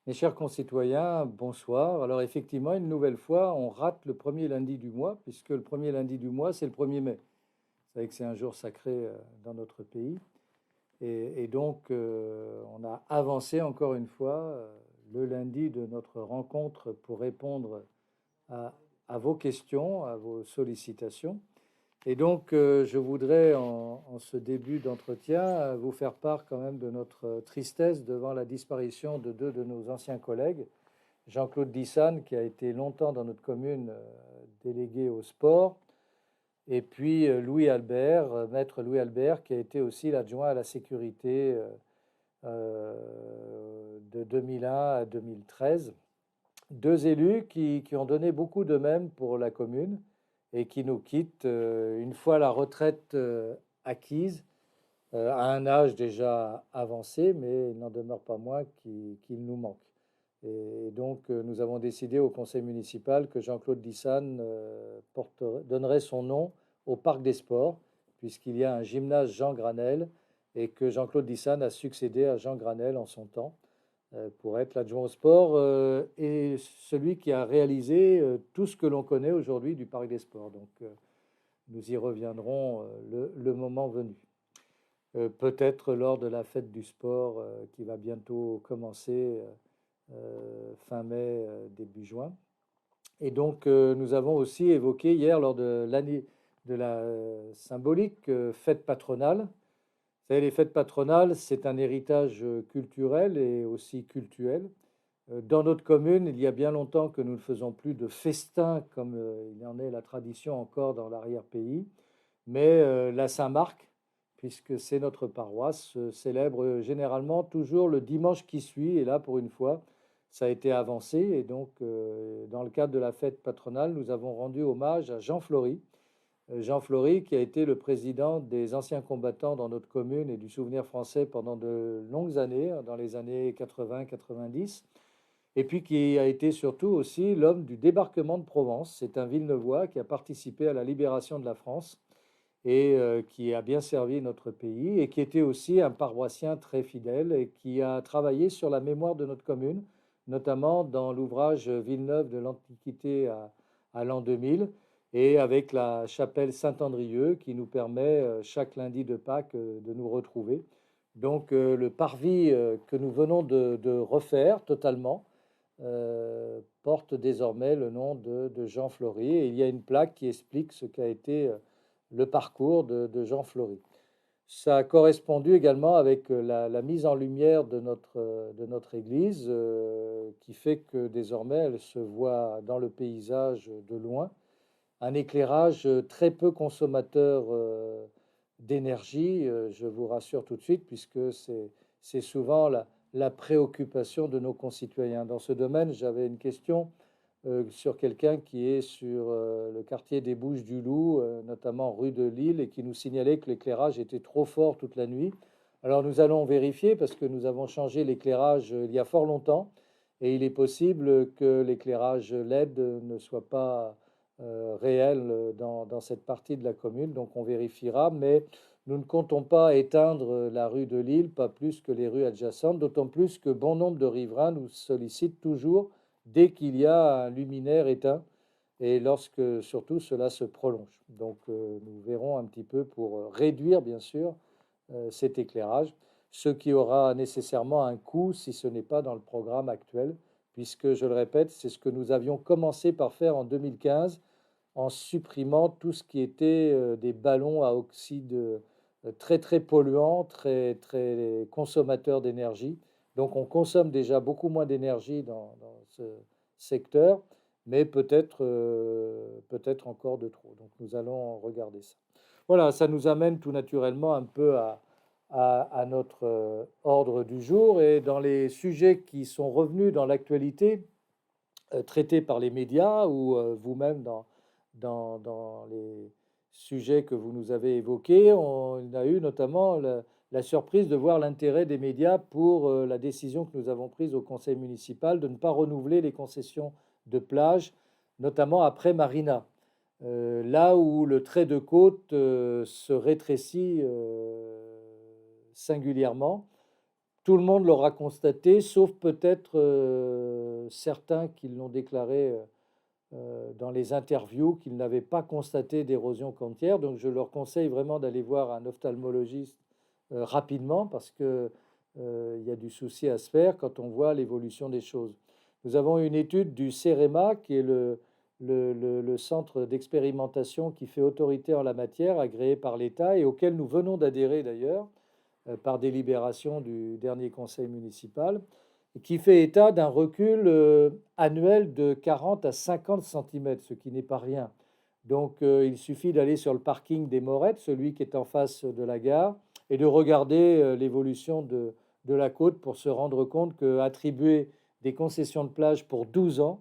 Mes chers concitoyens, bonsoir. Alors effectivement, une nouvelle fois, on rate le premier lundi du mois, puisque le premier lundi du mois, c'est le 1er mai. Vous savez que c'est un jour sacré dans notre pays. Et donc, on a avancé encore une fois le lundi de notre rencontre pour répondre à, à vos questions, à vos sollicitations. Et donc, je voudrais, en ce début d'entretien, vous faire part quand même de notre tristesse devant la disparition de deux de nos anciens collègues, Jean-Claude Dissane, qui a été longtemps dans notre commune délégué au sport, et puis Louis Albert, maître Louis Albert, qui a été aussi l'adjoint à la sécurité de 2001 à 2013. Deux élus qui ont donné beaucoup d'eux-mêmes pour la commune et qui nous quittent une fois la retraite acquise, à un âge déjà avancé, mais il n'en demeure pas moins qu'il nous manque. Et donc, nous avons décidé au conseil municipal que Jean-Claude Dissane donnerait son nom au Parc des Sports, puisqu'il y a un gymnase Jean Granel et que Jean-Claude Dissane a succédé à Jean Granel en son temps pour être l'adjoint au sport et celui qui a réalisé tout ce que l'on connaît aujourd'hui du Parc des Sports. Donc, nous y reviendrons le moment venu. Peut-être lors de la fête du sport qui va bientôt commencer fin mai, début juin. Et donc, nous avons aussi évoqué hier, lors de l'année de la symbolique fête patronale. Vous savez, les fêtes patronales, c'est un héritage culturel et aussi cultuel. Dans notre commune, il y a bien longtemps que nous ne faisons plus de festins comme il y en est la tradition encore dans l'arrière-pays, mais la Saint-Marc, puisque c'est notre paroisse, se célèbre généralement toujours le dimanche qui suit, et là, pour une fois, ça a été avancé, et donc, dans le cadre de la fête patronale, nous avons rendu hommage à Jean Flory. Jean Flory, qui a été le président des anciens combattants dans notre commune et du Souvenir français pendant de longues années, dans les années 80-90, et puis qui a été surtout aussi l'homme du débarquement de Provence. C'est un Villeneuvois qui a participé à la libération de la France et qui a bien servi notre pays et qui était aussi un paroissien très fidèle et qui a travaillé sur la mémoire de notre commune, notamment dans l'ouvrage Villeneuve de l'Antiquité à l'an 2000 et avec la chapelle Saint-Andrieux qui nous permet chaque lundi de Pâques de nous retrouver. Donc le parvis que nous venons de refaire totalement porte désormais le nom de Jean Flory et il y a une plaque qui explique ce qu'a été le parcours de Jean Flory. Ça a correspondu également avec la mise en lumière de notre église, qui fait que désormais elle se voit dans le paysage de loin. Un éclairage très peu consommateur d'énergie, je vous rassure tout de suite, puisque c'est souvent la préoccupation de nos concitoyens. Dans ce domaine, j'avais une question sur quelqu'un qui est sur le quartier des Bouches-du-Loup, notamment rue de Lille, et qui nous signalait que l'éclairage était trop fort toute la nuit. Alors nous allons vérifier parce que nous avons changé l'éclairage il y a fort longtemps et il est possible que l'éclairage LED ne soit pas réel dans cette partie de la commune, donc on vérifiera, mais nous ne comptons pas éteindre la rue de Lille, pas plus que les rues adjacentes, d'autant plus que bon nombre de riverains nous sollicitent toujours dès qu'il y a un luminaire éteint et lorsque surtout cela se prolonge. Donc nous verrons un petit peu pour réduire bien sûr cet éclairage, ce qui aura nécessairement un coût si ce n'est pas dans le programme actuel, puisque je le répète, c'est ce que nous avions commencé par faire en 2015 en supprimant tout ce qui était des ballons à oxyde très très polluants, très très consommateurs d'énergie. Donc on consomme déjà beaucoup moins d'énergie dans ce secteur, mais peut-être encore de trop. Donc nous allons regarder ça. Voilà, ça nous amène tout naturellement un peu à notre ordre du jour et dans les sujets qui sont revenus dans l'actualité, traités par les médias ou vous-même dans les sujets que vous nous avez évoqués. On a eu notamment la surprise de voir l'intérêt des médias pour la décision que nous avons prise au conseil municipal de ne pas renouveler les concessions de plage, notamment après Marina. Là où le trait de côte se rétrécit singulièrement, tout le monde l'aura constaté, sauf peut-être certains qui l'ont déclaré dans les interviews qu'ils n'avaient pas constaté d'érosion côtière. Donc je leur conseille vraiment d'aller voir un ophtalmologiste rapidement parce que il y a du souci à se faire quand on voit l'évolution des choses. Nous avons une étude du CEREMA, qui est le centre d'expérimentation qui fait autorité en la matière, agréé par l'État et auquel nous venons d'adhérer d'ailleurs par délibération du dernier conseil municipal, qui fait état d'un recul annuel de 40 à 50 cm, ce qui n'est pas rien. Donc il suffit d'aller sur le parking des Morettes, celui qui est en face de la gare, et de regarder l'évolution de la côte pour se rendre compte qu'attribuer des concessions de plage pour 12 ans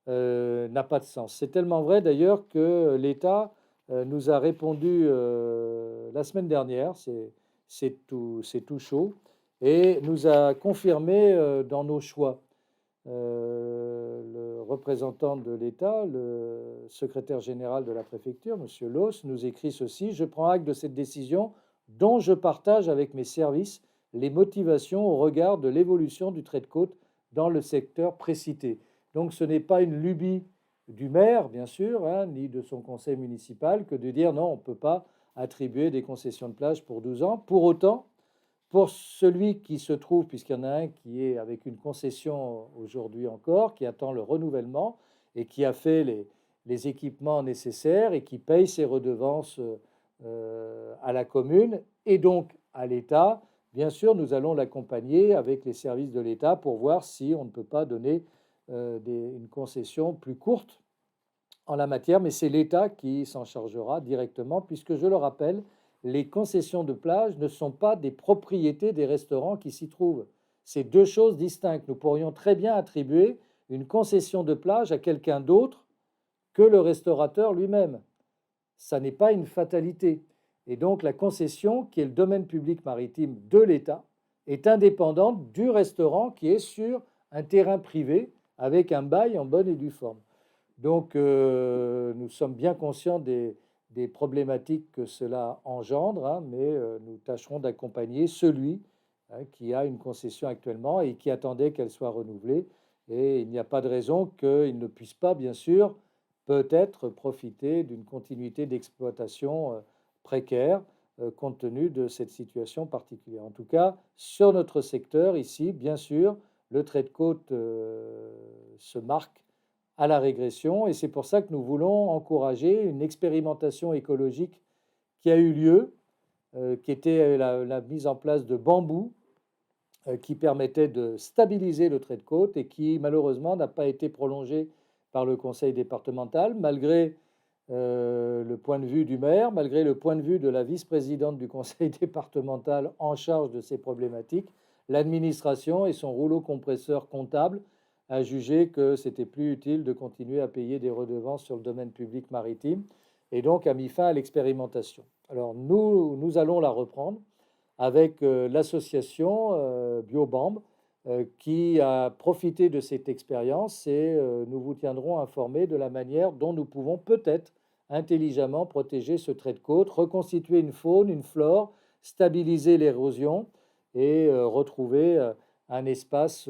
n'a pas de sens. C'est tellement vrai d'ailleurs que l'État nous a répondu la semaine dernière, c'est tout chaud, et nous a confirmé dans nos choix. Le représentant de l'État, le secrétaire général de la préfecture, M. Loss, nous écrit ceci: je prends acte de cette décision dont je partage avec mes services les motivations au regard de l'évolution du trait de côte dans le secteur précité. Donc ce n'est pas une lubie du maire, bien sûr, hein, ni de son conseil municipal, que de dire non, on ne peut pas attribuer des concessions de plage pour 12 ans. Pour autant, pour celui qui se trouve, puisqu'il y en a un qui est avec une concession aujourd'hui encore, qui attend le renouvellement et qui a fait les équipements nécessaires et qui paye ses redevances à la commune et donc à l'État, bien sûr, nous allons l'accompagner avec les services de l'État pour voir si on ne peut pas donner une concession plus courte en la matière, mais c'est l'État qui s'en chargera directement, puisque je le rappelle, les concessions de plage ne sont pas des propriétés des restaurants qui s'y trouvent. C'est deux choses distinctes. Nous pourrions très bien attribuer une concession de plage à quelqu'un d'autre que le restaurateur lui-même. Ça n'est pas une fatalité. Et donc la concession, qui est le domaine public maritime de l'État, est indépendante du restaurant qui est sur un terrain privé avec un bail en bonne et due forme. Donc nous sommes bien conscients des problématiques que cela engendre, hein, mais nous tâcherons d'accompagner celui hein, qui a une concession actuellement et qui attendait qu'elle soit renouvelée. Et il n'y a pas de raison qu'il ne puisse pas, bien sûr, peut-être profiter d'une continuité d'exploitation précaire compte tenu de cette situation particulière. En tout cas, sur notre secteur ici, bien sûr, le trait de côte se marque à la régression et c'est pour ça que nous voulons encourager une expérimentation écologique qui a eu lieu, qui était la mise en place de bambous qui permettait de stabiliser le trait de côte et qui malheureusement n'a pas été prolongé par le conseil départemental, malgré le point de vue du maire, malgré le point de vue de la vice-présidente du conseil départemental en charge de ces problématiques. L'administration et son rouleau compresseur comptable a jugé que c'était plus utile de continuer à payer des redevances sur le domaine public maritime et donc a mis fin à l'expérimentation. Alors nous allons la reprendre avec l'association BioBamb qui a profité de cette expérience et nous vous tiendrons informés de la manière dont nous pouvons peut-être intelligemment protéger ce trait de côte, reconstituer une faune, une flore, stabiliser l'érosion et retrouver un espace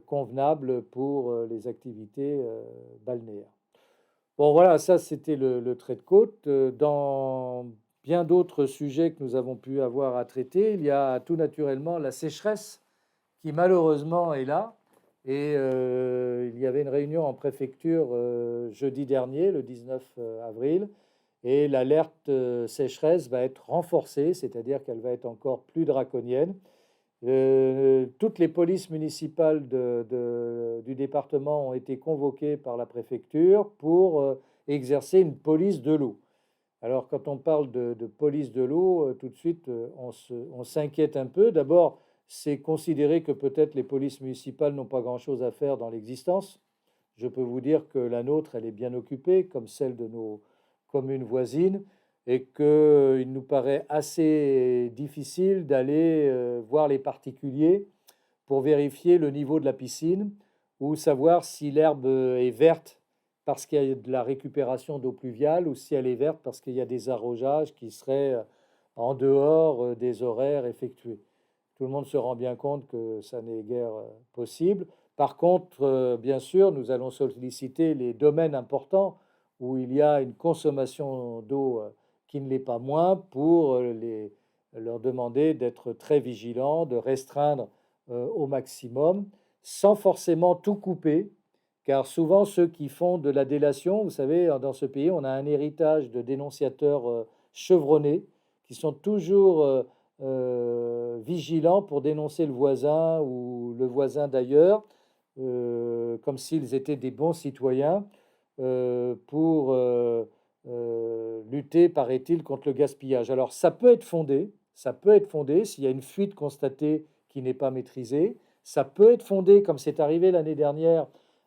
convenable pour les activités balnéaires. Bon, voilà, ça c'était le trait de côte. Dans bien d'autres sujets que nous avons pu avoir à traiter, il y a tout naturellement la sécheresse qui malheureusement est là. Et il y avait une réunion en préfecture jeudi dernier, le 19 avril, et l'alerte sécheresse va être renforcée, c'est-à-dire qu'elle va être encore plus draconienne. Toutes les polices municipales du département ont été convoquées par la préfecture pour exercer une police de l'eau. Alors quand on parle de police de l'eau, tout de suite on s'inquiète un peu. D'abord, c'est considérer que peut-être les polices municipales n'ont pas grand-chose à faire dans l'existence. Je peux vous dire que la nôtre, elle est bien occupée, comme celle de nos communes voisines, et qu'il nous paraît assez difficile d'aller voir les particuliers pour vérifier le niveau de la piscine ou savoir si l'herbe est verte parce qu'il y a de la récupération d'eau pluviale ou si elle est verte parce qu'il y a des arrosages qui seraient en dehors des horaires effectués. Tout le monde se rend bien compte que ça n'est guère possible. Par contre, bien sûr, nous allons solliciter les domaines importants où il y a une consommation d'eau qui ne l'est pas moins pour leur demander d'être très vigilants, de restreindre au maximum, sans forcément tout couper, car souvent ceux qui font de la délation, vous savez, dans ce pays, on a un héritage de dénonciateurs chevronnés qui sont toujours vigilants pour dénoncer le voisin ou le voisin d'ailleurs, comme s'ils étaient des bons citoyens, pour lutter, paraît-il, contre le gaspillage. Alors ça peut être fondé s'il y a une fuite constatée qui n'est pas maîtrisée. Ça peut être fondé, comme c'est arrivé l'année dernière,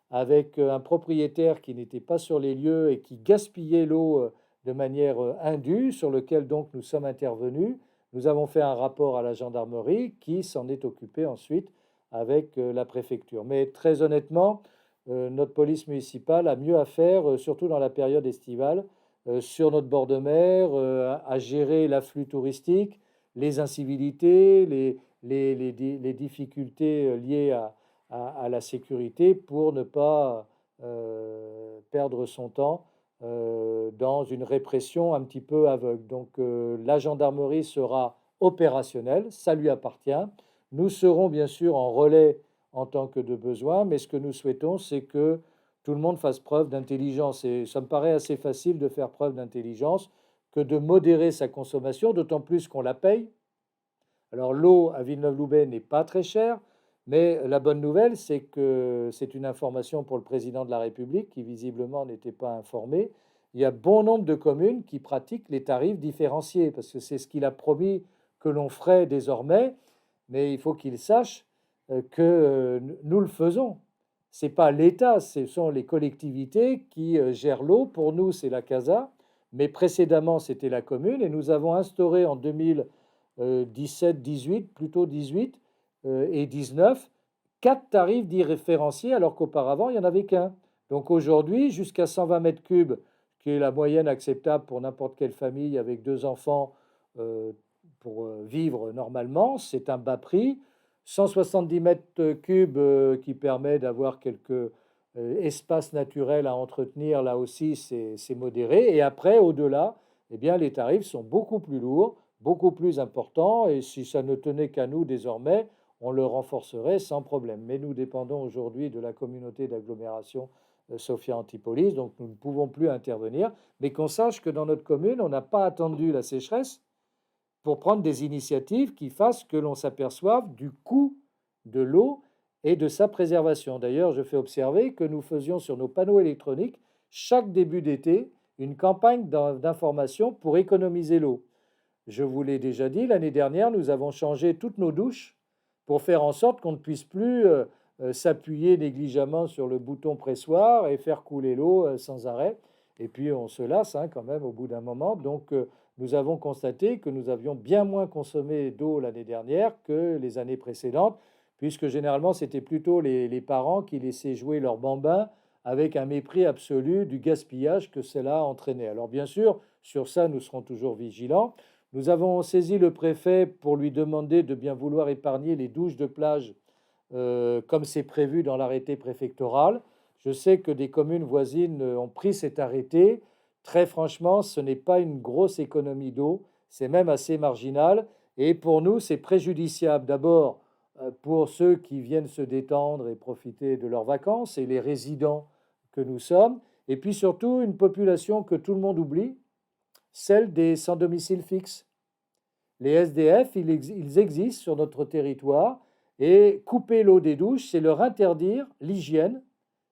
avec un propriétaire qui n'était pas sur les lieux et qui gaspillait l'eau de manière indue, sur lequel donc nous sommes intervenus. Nous avons fait un rapport à la gendarmerie qui s'en est occupé ensuite avec la préfecture. Mais très honnêtement, notre police municipale a mieux à faire, surtout dans la période estivale, sur notre bord de mer, à gérer l'afflux touristique, les incivilités, les difficultés liées à la sécurité pour ne pas perdre son temps dans une répression un petit peu aveugle. Donc la gendarmerie sera opérationnelle, ça lui appartient. Nous serons bien sûr en relais en tant que de besoin, mais ce que nous souhaitons, c'est que tout le monde fasse preuve d'intelligence. Et ça me paraît assez facile de faire preuve d'intelligence que de modérer sa consommation, d'autant plus qu'on la paye. Alors l'eau à Villeneuve-Loubet n'est pas très chère, mais la bonne nouvelle, c'est que c'est une information pour le président de la République qui visiblement n'était pas informé. Il y a bon nombre de communes qui pratiquent les tarifs différenciés, parce que c'est ce qu'il a promis que l'on ferait désormais, mais il faut qu'il sache que nous le faisons. Ce n'est pas l'État, ce sont les collectivités qui gèrent l'eau. Pour nous, c'est la CASA, mais précédemment, c'était la commune, et nous avons instauré en 2017, 18, plutôt 18 et 19, 4 tarifs différenciés, alors qu'auparavant, il n'y en avait qu'un. Donc aujourd'hui, jusqu'à 120 mètres cubes, qui est la moyenne acceptable pour n'importe quelle famille avec 2 enfants pour vivre normalement, c'est un bas prix. 170 mètres cubes qui permet d'avoir quelques espaces naturels à entretenir, là aussi, c'est modéré. Et après, au-delà, eh bien, les tarifs sont beaucoup plus lourds, beaucoup plus importants. Et si ça ne tenait qu'à nous désormais, on le renforcerait sans problème. Mais nous dépendons aujourd'hui de la communauté d'agglomération Sophia Antipolis, donc nous ne pouvons plus intervenir. Mais qu'on sache que dans notre commune, on n'a pas attendu la sécheresse pour prendre des initiatives qui fassent que l'on s'aperçoive du coût de l'eau et de sa préservation. D'ailleurs, je fais observer que nous faisions sur nos panneaux électroniques, chaque début d'été, une campagne d'information pour économiser l'eau. Je vous l'ai déjà dit, l'année dernière, nous avons changé toutes nos douches pour faire en sorte qu'on ne puisse plus s'appuyer négligemment sur le bouton pressoir et faire couler l'eau sans arrêt. Et puis on se lasse quand même au bout d'un moment. Donc nous avons constaté que nous avions bien moins consommé d'eau l'année dernière que les années précédentes, puisque généralement c'était plutôt les parents qui laissaient jouer leurs bambins avec un mépris absolu du gaspillage que cela entraînait. Alors bien sûr, sur ça, nous serons toujours vigilants. Nous avons saisi le préfet pour lui demander de bien vouloir épargner les douches de plage comme c'est prévu dans l'arrêté préfectoral. Je sais que des communes voisines ont pris cet arrêté. Très franchement, ce n'est pas une grosse économie d'eau, c'est même assez marginal. Et pour nous, c'est préjudiciable d'abord pour ceux qui viennent se détendre et profiter de leurs vacances et les résidents que nous sommes. Et puis surtout, une population que tout le monde oublie, celle des sans domicile fixe. Les SDF, ils existent sur notre territoire et couper l'eau des douches, c'est leur interdire l'hygiène,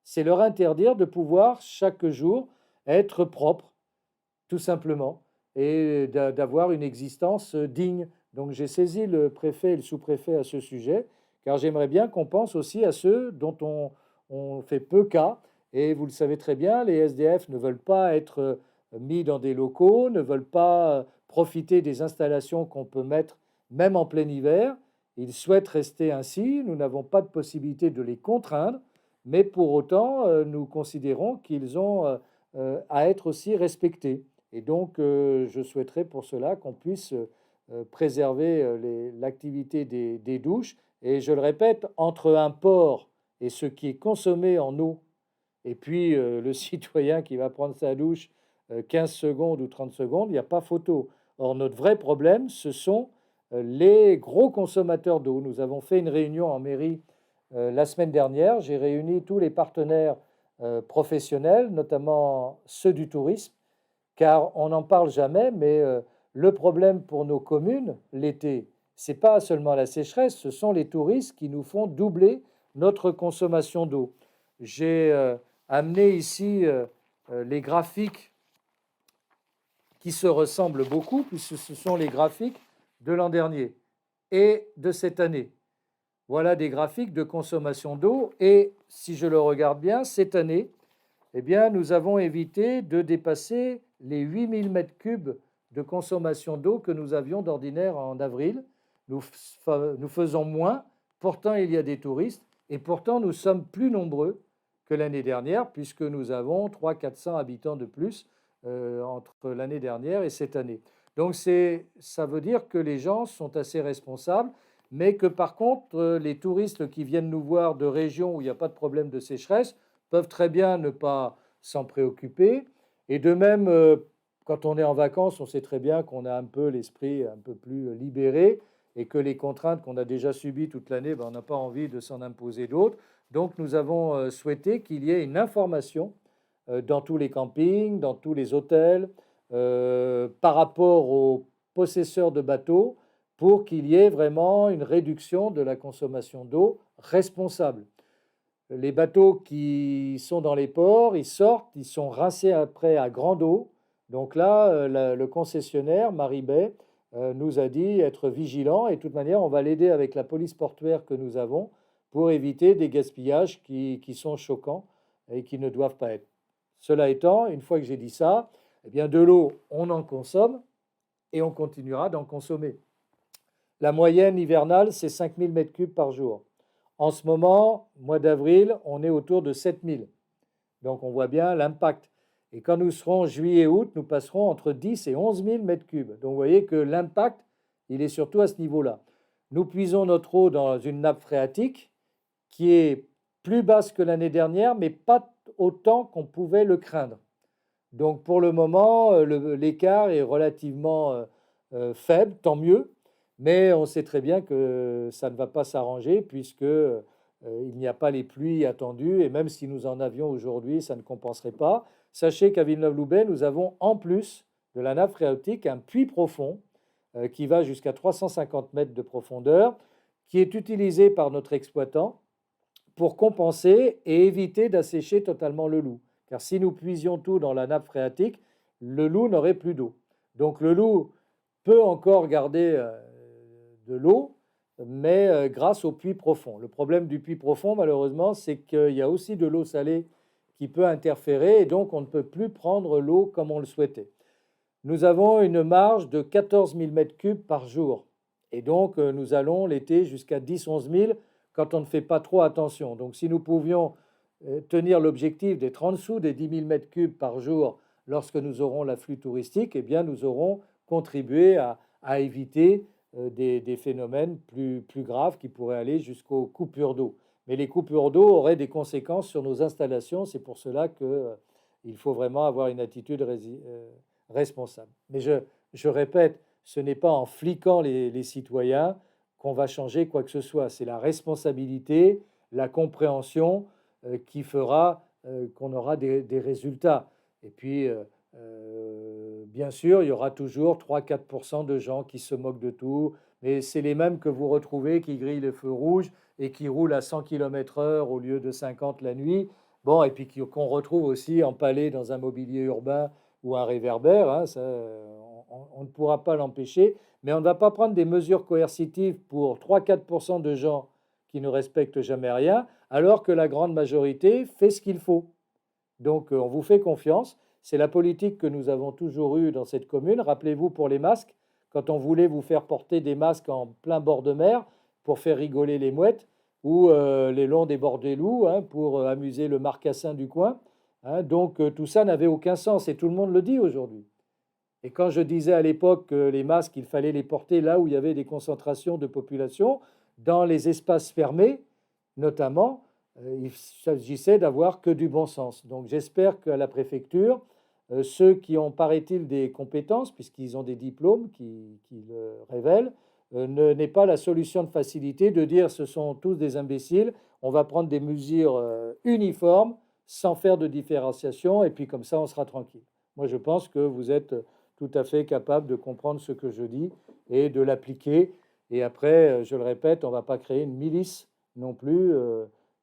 c'est leur interdire de pouvoir chaque jour être propre, tout simplement, et d'avoir une existence digne. Donc j'ai saisi le préfet et le sous-préfet à ce sujet, car j'aimerais bien qu'on pense aussi à ceux dont on fait peu cas. Et vous le savez très bien, les SDF ne veulent pas être mis dans des locaux, ne veulent pas profiter des installations qu'on peut mettre même en plein hiver. Ils souhaitent rester ainsi. Nous n'avons pas de possibilité de les contraindre, mais pour autant, nous considérons qu'ils ont à être aussi respectés. Et donc, je souhaiterais pour cela qu'on puisse préserver l'activité des douches. Et je le répète, entre un port et ce qui est consommé en eau, et puis le citoyen qui va prendre sa douche 15 secondes ou 30 secondes, il n'y a pas photo. Or, notre vrai problème, ce sont les gros consommateurs d'eau. Nous avons fait une réunion en mairie la semaine dernière. J'ai réuni tous les partenaires professionnels, notamment ceux du tourisme, car on n'en parle jamais, mais le problème pour nos communes l'été, c'est pas seulement la sécheresse, ce sont les touristes qui nous font doubler notre consommation d'eau. J'ai amené ici les graphiques qui se ressemblent beaucoup, puisque ce sont les graphiques de l'an dernier et de cette année. Voilà des graphiques de consommation d'eau. Et si je le regarde bien, cette année, eh bien, nous avons évité de dépasser les 8000 mètres cubes de consommation d'eau que nous avions d'ordinaire en avril. Nous faisons moins, pourtant il y a des touristes, et pourtant nous sommes plus nombreux que l'année dernière, puisque nous avons 300-400 habitants de plus entre l'année dernière et cette année. Donc ça veut dire que les gens sont assez responsables, mais que par contre, les touristes qui viennent nous voir de régions où il n'y a pas de problème de sécheresse peuvent très bien ne pas s'en préoccuper. Et de même, quand on est en vacances, on sait très bien qu'on a un peu l'esprit un peu plus libéré et que les contraintes qu'on a déjà subies toute l'année, on n'a pas envie de s'en imposer d'autres. Donc nous avons souhaité qu'il y ait une information dans tous les campings, dans tous les hôtels, par rapport aux possesseurs de bateaux, pour qu'il y ait vraiment une réduction de la consommation d'eau responsable. Les bateaux qui sont dans les ports, ils sortent, ils sont rincés après à grande eau. Donc là, le concessionnaire, Maribay, nous a dit être vigilant. Et de toute manière, on va l'aider avec la police portuaire que nous avons pour éviter des gaspillages qui sont choquants et qui ne doivent pas être. Cela étant, une fois que j'ai dit ça, eh bien de l'eau, on en consomme et on continuera d'en consommer. La moyenne hivernale, c'est 5000 mètres cubes par jour. En ce moment, mois d'avril, on est autour de 7000. Donc on voit bien l'impact. Et quand nous serons juillet-août, nous passerons entre 10 et 11 000 mètres cubes. Donc vous voyez que l'impact, il est surtout à ce niveau-là. Nous puisons notre eau dans une nappe phréatique qui est plus basse que l'année dernière, mais pas autant qu'on pouvait le craindre. Donc pour le moment, l'écart est relativement faible, tant mieux. Mais on sait très bien que ça ne va pas s'arranger puisque il n'y a pas les pluies attendues et même si nous en avions aujourd'hui, ça ne compenserait pas. Sachez qu'à Villeneuve-Loubet, nous avons en plus de la nappe phréatique un puits profond qui va jusqu'à 350 mètres de profondeur, qui est utilisé par notre exploitant pour compenser et éviter d'assécher totalement le Loup. Car si nous puisions tout dans la nappe phréatique, le Loup n'aurait plus d'eau. Donc le Loup peut encore garder de l'eau, mais grâce au puits profond. Le problème du puits profond, malheureusement, c'est qu'il y a aussi de l'eau salée qui peut interférer et donc on ne peut plus prendre l'eau comme on le souhaitait. Nous avons une marge de 14 000 mètres cubes par jour et donc nous allons l'été jusqu'à 10-11 000 quand on ne fait pas trop attention. Donc si nous pouvions tenir l'objectif d'être en dessous des 10 000 mètres cubes par jour lorsque nous aurons l'afflux touristique, eh bien nous aurons contribué à éviter des phénomènes plus graves qui pourraient aller jusqu'aux coupures d'eau. Mais les coupures d'eau auraient des conséquences sur nos installations. C'est pour cela qu'il faut vraiment avoir une attitude responsable. Mais je répète, ce n'est pas en fliquant les citoyens qu'on va changer quoi que ce soit. C'est la responsabilité, la compréhension qui fera qu'on aura des résultats. Et puis, bien sûr, il y aura toujours 3-4% de gens qui se moquent de tout, mais c'est les mêmes que vous retrouvez qui grillent les feux rouges et qui roulent à 100 km/h au lieu de 50 la nuit. Bon, et puis qu'on retrouve aussi empalés dans un mobilier urbain ou un réverbère, hein, ça, on ne pourra pas l'empêcher, mais on ne va pas prendre des mesures coercitives pour 3-4% de gens qui ne respectent jamais rien, alors que la grande majorité fait ce qu'il faut. Donc on vous fait confiance. C'est la politique que nous avons toujours eue dans cette commune. Rappelez-vous pour les masques, quand on voulait vous faire porter des masques en plein bord de mer pour faire rigoler les mouettes ou les longs des bords des loups hein, pour amuser le marcassin du coin. Hein. Donc tout ça n'avait aucun sens et tout le monde le dit aujourd'hui. Et quand je disais à l'époque que les masques, il fallait les porter là où il y avait des concentrations de population, dans les espaces fermés notamment, il s'agissait d'avoir que du bon sens. Donc j'espère qu'à la préfecture, ceux qui ont, paraît-il, des compétences, puisqu'ils ont des diplômes qui le révèlent, n'est pas la solution de facilité de dire ce sont tous des imbéciles, on va prendre des mesures uniformes sans faire de différenciation, et puis comme ça on sera tranquille. Moi je pense que vous êtes tout à fait capable de comprendre ce que je dis et de l'appliquer. Et après, je le répète, on ne va pas créer une milice non plus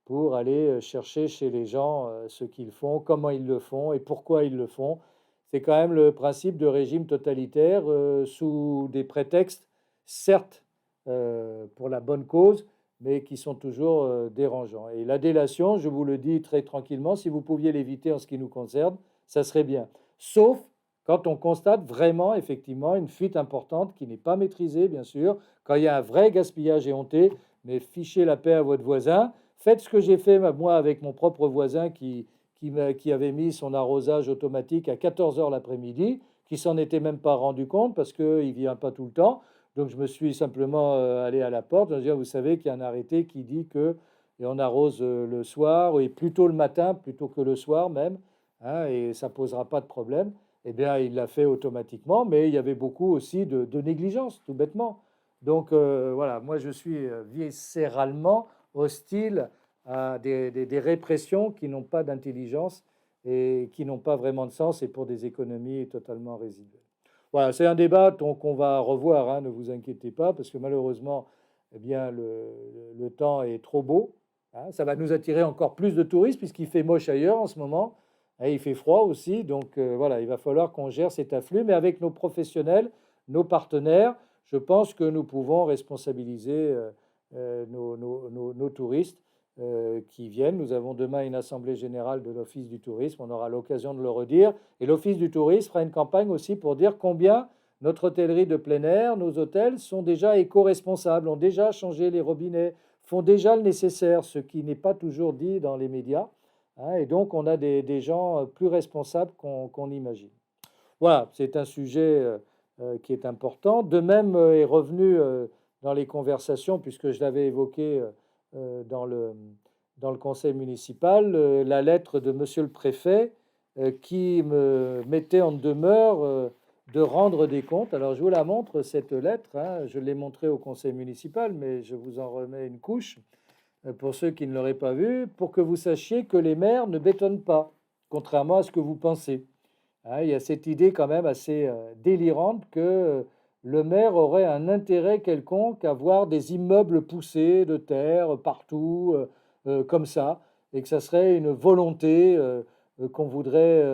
pour aller chercher chez les gens ce qu'ils font, comment ils le font et pourquoi ils le font. C'est quand même le principe de régime totalitaire sous des prétextes, certes, pour la bonne cause, mais qui sont toujours dérangeants. Et la délation, je vous le dis très tranquillement, si vous pouviez l'éviter en ce qui nous concerne, ça serait bien. Sauf quand on constate vraiment, effectivement, une fuite importante qui n'est pas maîtrisée, bien sûr, quand il y a un vrai gaspillage éhonté, mais fichez la paix à votre voisin. Faites ce que j'ai fait, moi, avec mon propre voisin qui avait mis son arrosage automatique à 14 heures l'après-midi, qui s'en était même pas rendu compte parce qu'il ne vient pas tout le temps. Donc je me suis simplement allé à la porte. Je me suis dit, vous savez qu'il y a un arrêté qui dit que et on arrose le soir, et plutôt le matin, plutôt que le soir même, hein, et ça ne posera pas de problème. Eh bien, il l'a fait automatiquement, mais il y avait beaucoup aussi de négligence, tout bêtement. Donc voilà, moi je suis viscéralement hostile à des répressions qui n'ont pas d'intelligence et qui n'ont pas vraiment de sens et pour des économies totalement résiduelles. Voilà, c'est un débat qu'on va revoir, hein, ne vous inquiétez pas, parce que malheureusement, eh bien, le temps est trop beau. Hein, ça va nous attirer encore plus de touristes puisqu'il fait moche ailleurs en ce moment. Et il fait froid aussi, donc voilà, il va falloir qu'on gère cet afflux, mais avec nos professionnels, nos partenaires, je pense que nous pouvons responsabiliser nos touristes qui viennent. Nous avons demain une assemblée générale de l'Office du tourisme, on aura l'occasion de le redire. Et l'Office du tourisme fera une campagne aussi pour dire combien notre hôtellerie de plein air, nos hôtels sont déjà éco-responsables, ont déjà changé les robinets, font déjà le nécessaire, ce qui n'est pas toujours dit dans les médias. Hein, et donc, on a des gens plus responsables qu'on imagine. Voilà, c'est un sujet qui est important. De même est revenu dans les conversations, puisque je l'avais évoqué dans le conseil municipal, la lettre de monsieur le préfet qui me mettait en demeure de rendre des comptes. Alors, je vous la montre, cette lettre. Hein, je l'ai montrée au conseil municipal, mais je vous en remets une couche pour ceux qui ne l'auraient pas vu, pour que vous sachiez que les maires ne bétonnent pas, contrairement à ce que vous pensez. Hein, il y a cette idée quand même assez délirante que le maire aurait un intérêt quelconque à voir des immeubles poussés de terre partout, comme ça, et que ça serait une volonté qu'on voudrait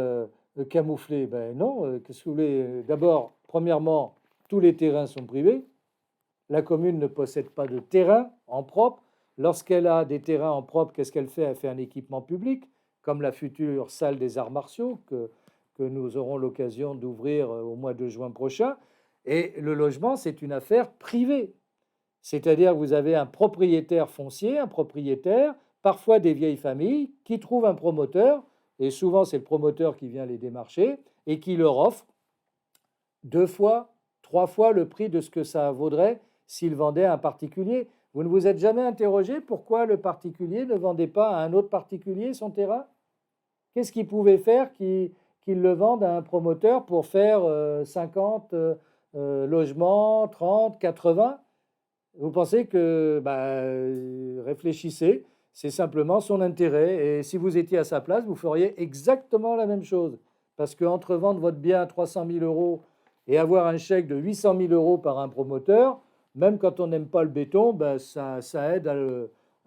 camoufler. Ben non, qu'est-ce que vous voulez? D'abord, premièrement, tous les terrains sont privés. La commune ne possède pas de terrain en propre. Lorsqu'elle a des terrains en propre, qu'est-ce qu'elle fait? Elle fait un équipement public, comme la future salle des arts martiaux que nous aurons l'occasion d'ouvrir au mois de juin prochain. Et le logement, c'est une affaire privée. C'est-à-dire que vous avez un propriétaire foncier, un propriétaire, parfois des vieilles familles, qui trouvent un promoteur, et souvent c'est le promoteur qui vient les démarcher, et qui leur offre 2 fois, 3 fois le prix de ce que ça vaudrait s'il vendait à un particulier. Vous ne vous êtes jamais interrogé pourquoi le particulier ne vendait pas à un autre particulier son terrain? Qu'est-ce qu'il pouvait faire qu'il le vende à un promoteur pour faire 50 logements, 30, 80? Vous pensez que, réfléchissez, c'est simplement son intérêt. Et si vous étiez à sa place, vous feriez exactement la même chose. Parce qu'entre vendre votre bien à 300 000 euros et avoir un chèque de 800 000 euros par un promoteur, même quand on n'aime pas le béton, ça aide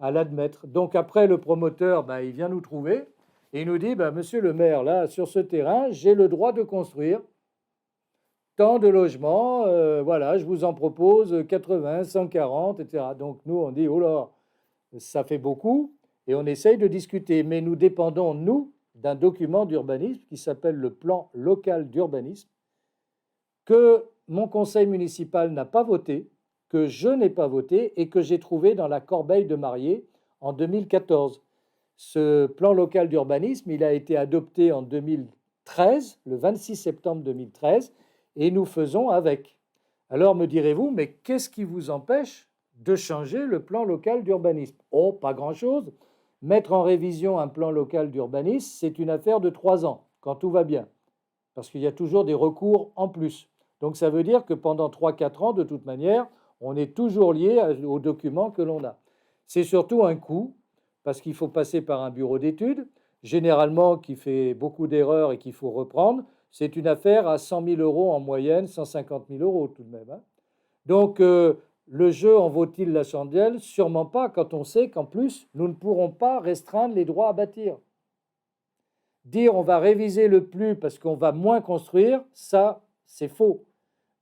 à l'admettre. Donc après, le promoteur, il vient nous trouver et il nous dit, monsieur le maire, là, sur ce terrain, j'ai le droit de construire tant de logements, voilà, je vous en propose 80, 140, etc. Donc nous, on dit, oh là, ça fait beaucoup, et on essaye de discuter. Mais nous dépendons, nous, d'un document d'urbanisme qui s'appelle le plan local d'urbanisme, que mon conseil municipal n'a pas voté, que je n'ai pas voté et que j'ai trouvé dans la corbeille de mariée en 2014. Ce plan local d'urbanisme, il a été adopté en 2013, le 26 septembre 2013, et nous faisons avec. Alors me direz-vous, mais qu'est-ce qui vous empêche de changer le plan local d'urbanisme? Oh, pas grand-chose. Mettre en révision un plan local d'urbanisme, c'est une affaire de 3 ans, quand tout va bien, parce qu'il y a toujours des recours en plus. Donc ça veut dire que pendant 3-4 ans, de toute manière, on est toujours lié aux documents que l'on a. C'est surtout un coût, parce qu'il faut passer par un bureau d'études, généralement qui fait beaucoup d'erreurs et qu'il faut reprendre. C'est une affaire à 100 000 euros en moyenne, 150 000 euros tout de même, hein. Donc, le jeu en vaut-il la chandelle? Sûrement pas, quand on sait qu'en plus, nous ne pourrons pas restreindre les droits à bâtir. Dire on va réviser le plus parce qu'on va moins construire, ça, c'est faux.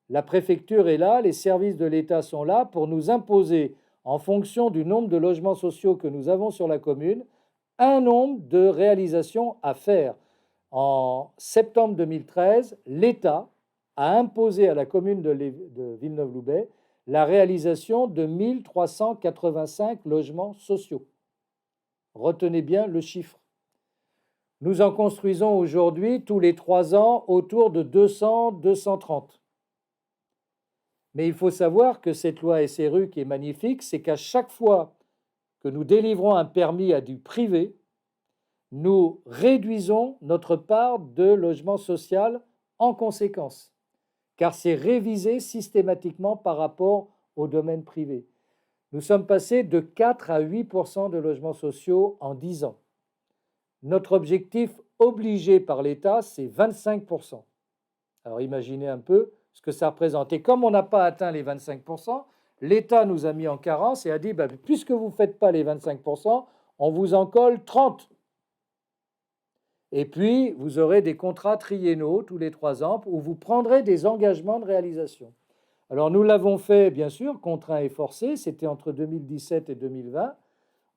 La préfecture est là, les services de l'État sont là pour nous imposer, en fonction du nombre de logements sociaux que nous avons sur la commune, un nombre de réalisations à faire. En septembre 2013, l'État a imposé à la commune de Villeneuve-Loubet la réalisation de 1385 logements sociaux. Retenez bien le chiffre. Nous en construisons aujourd'hui tous les 3 ans autour de 200-230. Mais il faut savoir que cette loi SRU qui est magnifique, c'est qu'à chaque fois que nous délivrons un permis à du privé, nous réduisons notre part de logement social en conséquence, car c'est révisé systématiquement par rapport au domaine privé. Nous sommes passés de 4 à 8% de logements sociaux en 10 ans. Notre objectif obligé par l'État, c'est 25%. Alors imaginez un peu ce que ça représente. Et comme on n'a pas atteint les 25%, l'État nous a mis en carence et a dit, puisque vous ne faites pas les 25%, on vous en colle 30%. Et puis, vous aurez des contrats triennaux tous les 3 ans où vous prendrez des engagements de réalisation. Alors, nous l'avons fait, bien sûr, contraint et forcé. C'était entre 2017 et 2020.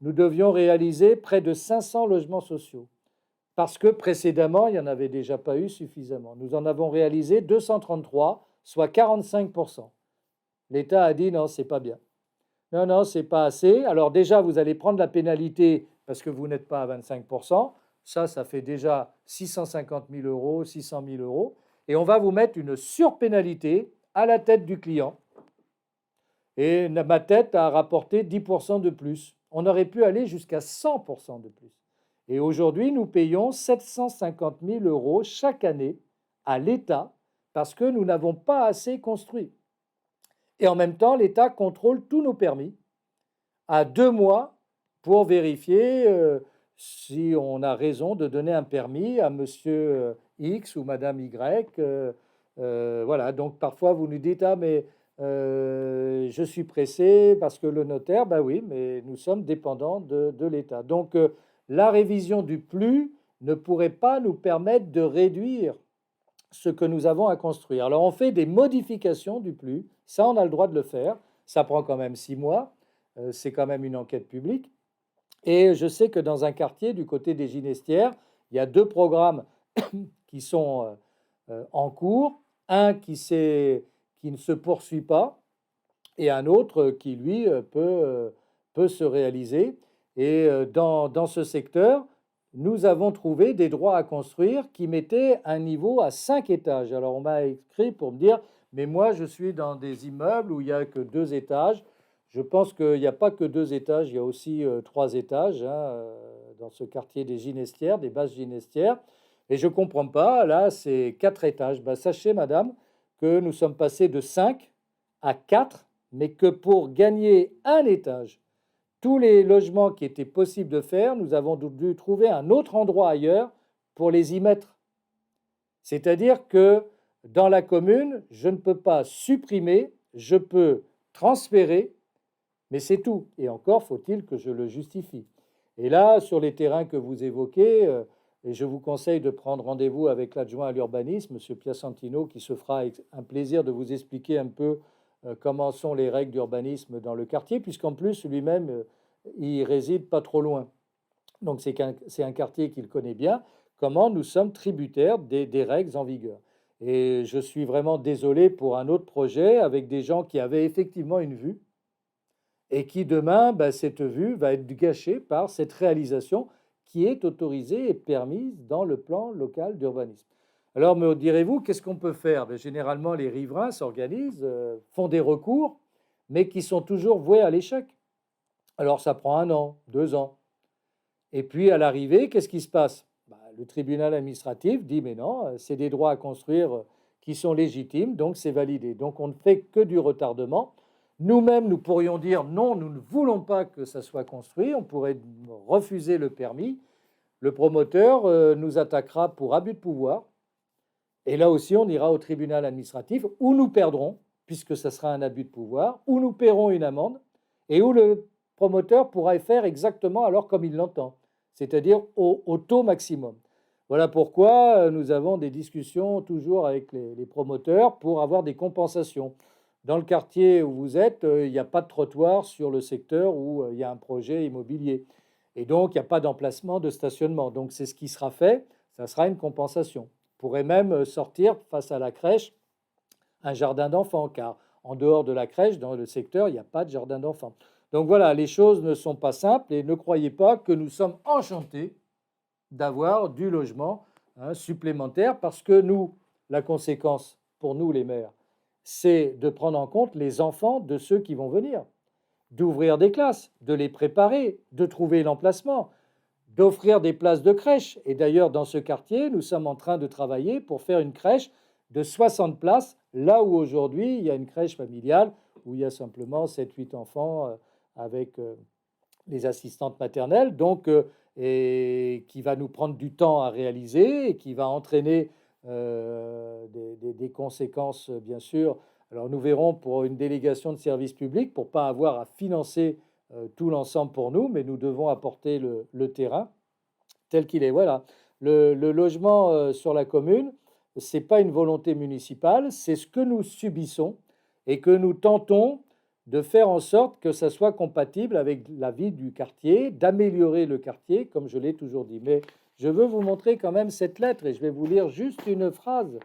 Nous devions réaliser près de 500 logements sociaux. Parce que précédemment, il n'y en avait déjà pas eu suffisamment. Nous en avons réalisé 233, soit 45%. L'État a dit non, c'est pas bien. Non, non, c'est pas assez. Alors déjà, vous allez prendre la pénalité parce que vous n'êtes pas à 25%. Ça fait déjà 650 000 euros, 600 000 euros. Et on va vous mettre une surpénalité à la tête du client. Et ma tête a rapporté 10% de plus. On aurait pu aller jusqu'à 100% de plus. Et aujourd'hui, nous payons 750 000 euros chaque année à l'État parce que nous n'avons pas assez construit. Et en même temps, l'État contrôle tous nos permis à 2 mois pour vérifier si on a raison de donner un permis à monsieur X ou madame Y. Voilà, donc parfois vous nous dites, ah mais je suis pressé parce que le notaire, ben oui, mais nous sommes dépendants de l'État. Donc la révision du plus ne pourrait pas nous permettre de réduire ce que nous avons à construire. Alors on fait des modifications du plus, ça on a le droit de le faire, ça prend quand même 6 mois, c'est quand même une enquête publique. Et je sais que dans un quartier du côté des Ginestières, il y a 2 programmes qui sont en cours, un qui ne se poursuit pas et un autre qui, lui, peut se réaliser. Et dans ce secteur, nous avons trouvé des droits à construire qui mettaient un niveau à 5 étages. Alors on m'a écrit pour me dire, mais moi je suis dans des immeubles où il n'y a que 2 étages. Je pense qu'il n'y a pas que 2 étages, il y a aussi 3 étages hein, dans ce quartier des Ginestières, des basses Ginestières. Et je ne comprends pas, là c'est 4 étages. Ben, sachez madame que nous sommes passés de 5 à 4, mais que pour gagner un étage, tous les logements qui étaient possibles de faire, nous avons dû trouver un autre endroit ailleurs pour les y mettre. C'est-à-dire que dans la commune, je ne peux pas supprimer, je peux transférer, mais c'est tout. Et encore faut-il que je le justifie. Et là, sur les terrains que vous évoquez, et je vous conseille de prendre rendez-vous avec l'adjoint à l'urbanisme, M. Piacentino, qui se fera un plaisir de vous expliquer un peu comment sont les règles d'urbanisme dans le quartier, puisqu'en plus, lui-même, il réside pas trop loin. Donc c'est un quartier qu'il connaît bien, comment nous sommes tributaires des règles en vigueur. Et je suis vraiment désolé pour un autre projet avec des gens qui avaient effectivement une vue et qui demain, cette vue va être gâchée par cette réalisation qui est autorisée et permise dans le plan local d'urbanisme. Alors, me direz-vous, qu'est-ce qu'on peut faire? Ben, généralement, les riverains s'organisent, font des recours, mais qui sont toujours voués à l'échec. Alors, ça prend 1 an, 2 ans. Et puis, à l'arrivée, qu'est-ce qui se passe? Ben, le tribunal administratif dit, mais non, c'est des droits à construire qui sont légitimes, donc c'est validé. Donc, on ne fait que du retardement. Nous-mêmes, nous pourrions dire, non, nous ne voulons pas que ça soit construit, on pourrait refuser le permis. Le promoteur nous attaquera pour abus de pouvoir. Et là aussi, on ira au tribunal administratif où nous perdrons, puisque ça sera un abus de pouvoir, où nous paierons une amende et où le promoteur pourra faire exactement alors comme il l'entend, c'est-à-dire au taux maximum. Voilà pourquoi nous avons des discussions toujours avec les promoteurs pour avoir des compensations. Dans le quartier où vous êtes, il n'y a pas de trottoir sur le secteur où il y a un projet immobilier. Et donc, il n'y a pas d'emplacement de stationnement. Donc, c'est ce qui sera fait, ça sera une compensation. On pourrait même sortir face à la crèche un jardin d'enfants, car en dehors de la crèche, dans le secteur, il n'y a pas de jardin d'enfants. Donc voilà, les choses ne sont pas simples et ne croyez pas que nous sommes enchantés d'avoir du logement supplémentaire parce que nous, la conséquence pour nous les maires, c'est de prendre en compte les enfants de ceux qui vont venir, d'ouvrir des classes, de les préparer, de trouver l'emplacement, d'offrir des places de crèche. Et d'ailleurs, dans ce quartier, nous sommes en train de travailler pour faire une crèche de 60 places, là où aujourd'hui, il y a une crèche familiale où il y a simplement 7-8 enfants avec les assistantes maternelles, donc, et qui va nous prendre du temps à réaliser et qui va entraîner des conséquences, bien sûr. Alors, nous verrons pour une délégation de service public, pour ne pas avoir à financer tout l'ensemble pour nous, mais nous devons apporter le terrain tel qu'il est. Voilà. Le logement sur la commune, ce n'est pas une volonté municipale, c'est ce que nous subissons et que nous tentons de faire en sorte que ça soit compatible avec la vie du quartier, d'améliorer le quartier, comme je l'ai toujours dit. Mais je veux vous montrer quand même cette lettre et je vais vous lire juste une phrase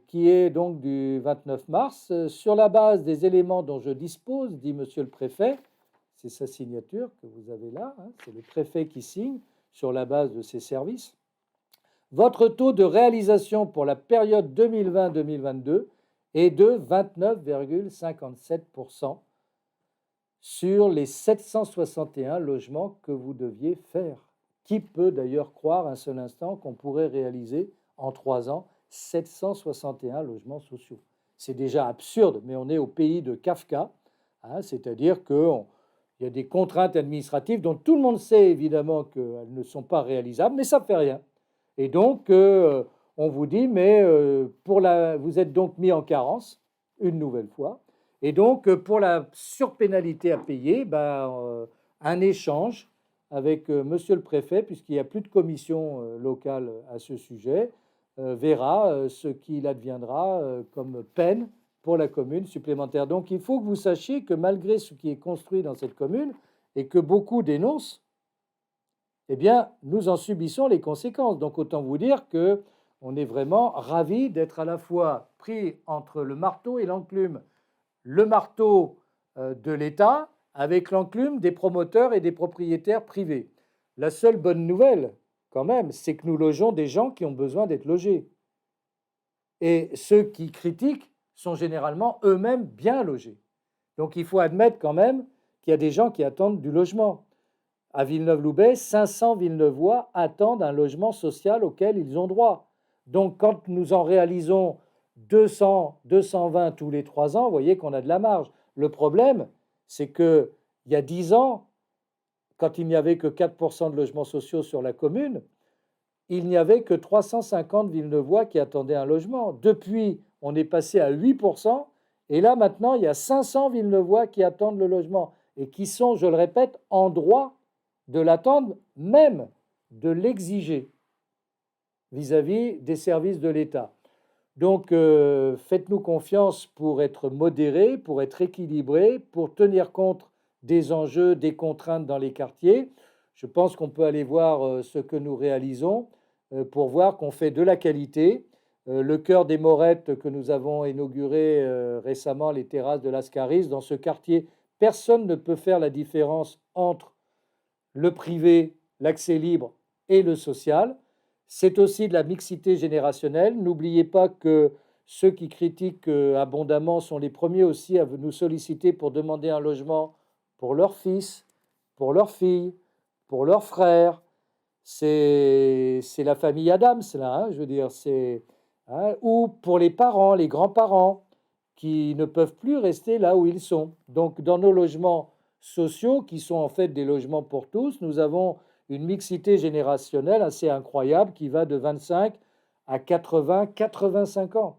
qui est donc du 29 mars. Sur la base des éléments dont je dispose, dit Monsieur le Préfet, c'est sa signature que vous avez là, c'est le préfet qui signe sur la base de ses services. Votre taux de réalisation pour la période 2020-2022 est de 29,57% sur les 761 logements que vous deviez faire. Qui peut d'ailleurs croire un seul instant qu'on pourrait réaliser en 3 ans 761 logements sociaux? C'est déjà absurde, mais on est au pays de Kafka, c'est-à-dire qu'il y a des contraintes administratives dont tout le monde sait évidemment qu'elles ne sont pas réalisables, mais ça ne fait rien. Et donc, on vous dit, mais vous êtes donc mis en carence, une nouvelle fois. Et donc, pour la surpénalité à payer, un échange avec Monsieur le Préfet, puisqu'il n'y a plus de commission locale à ce sujet, verra ce qu'il adviendra comme peine pour la commune supplémentaire. Donc, il faut que vous sachiez que malgré ce qui est construit dans cette commune et que beaucoup dénoncent, eh bien, nous en subissons les conséquences. Donc, autant vous dire qu'on est vraiment ravis d'être à la fois pris entre le marteau et l'enclume. Le marteau de l'État avec l'enclume des promoteurs et des propriétaires privés. La seule bonne nouvelle, quand même, c'est que nous logeons des gens qui ont besoin d'être logés. Et ceux qui critiquent sont généralement eux-mêmes bien logés. Donc, il faut admettre quand même qu'il y a des gens qui attendent du logement. À Villeneuve-Loubet, 500 Villeneuvois attendent un logement social auquel ils ont droit. Donc, quand nous en réalisons 200, 220 tous les 3 ans, vous voyez qu'on a de la marge. Le problème, c'est qu'il y a 10 ans, quand il n'y avait que 4% de logements sociaux sur la commune, il n'y avait que 350 Villeneuvois qui attendaient un logement. Depuis, on est passé à 8%, et là, maintenant, il y a 500 Villeneuvois qui attendent le logement et qui sont, je le répète, en droit de l'attendre, même de l'exiger vis-à-vis des services de l'État. Donc, faites-nous confiance pour être modérés, pour être équilibrés, pour tenir compte des enjeux, des contraintes dans les quartiers. Je pense qu'on peut aller voir ce que nous réalisons pour voir qu'on fait de la qualité. Le cœur des Morettes que nous avons inauguré récemment, les terrasses de l'Ascaris, dans ce quartier, personne ne peut faire la différence entre le privé, l'accès libre et le social. C'est aussi de la mixité générationnelle. N'oubliez pas que ceux qui critiquent abondamment sont les premiers aussi à nous solliciter pour demander un logement pour leur fils, pour leur fille, pour leurs frères. C'est la famille Adams, là, hein, je veux dire. Hein, ou pour les parents, les grands-parents, qui ne peuvent plus rester là où ils sont. Donc, dans nos logements sociaux, qui sont en fait des logements pour tous, nous avons une mixité générationnelle assez incroyable qui va de 25 à 80, 85 ans.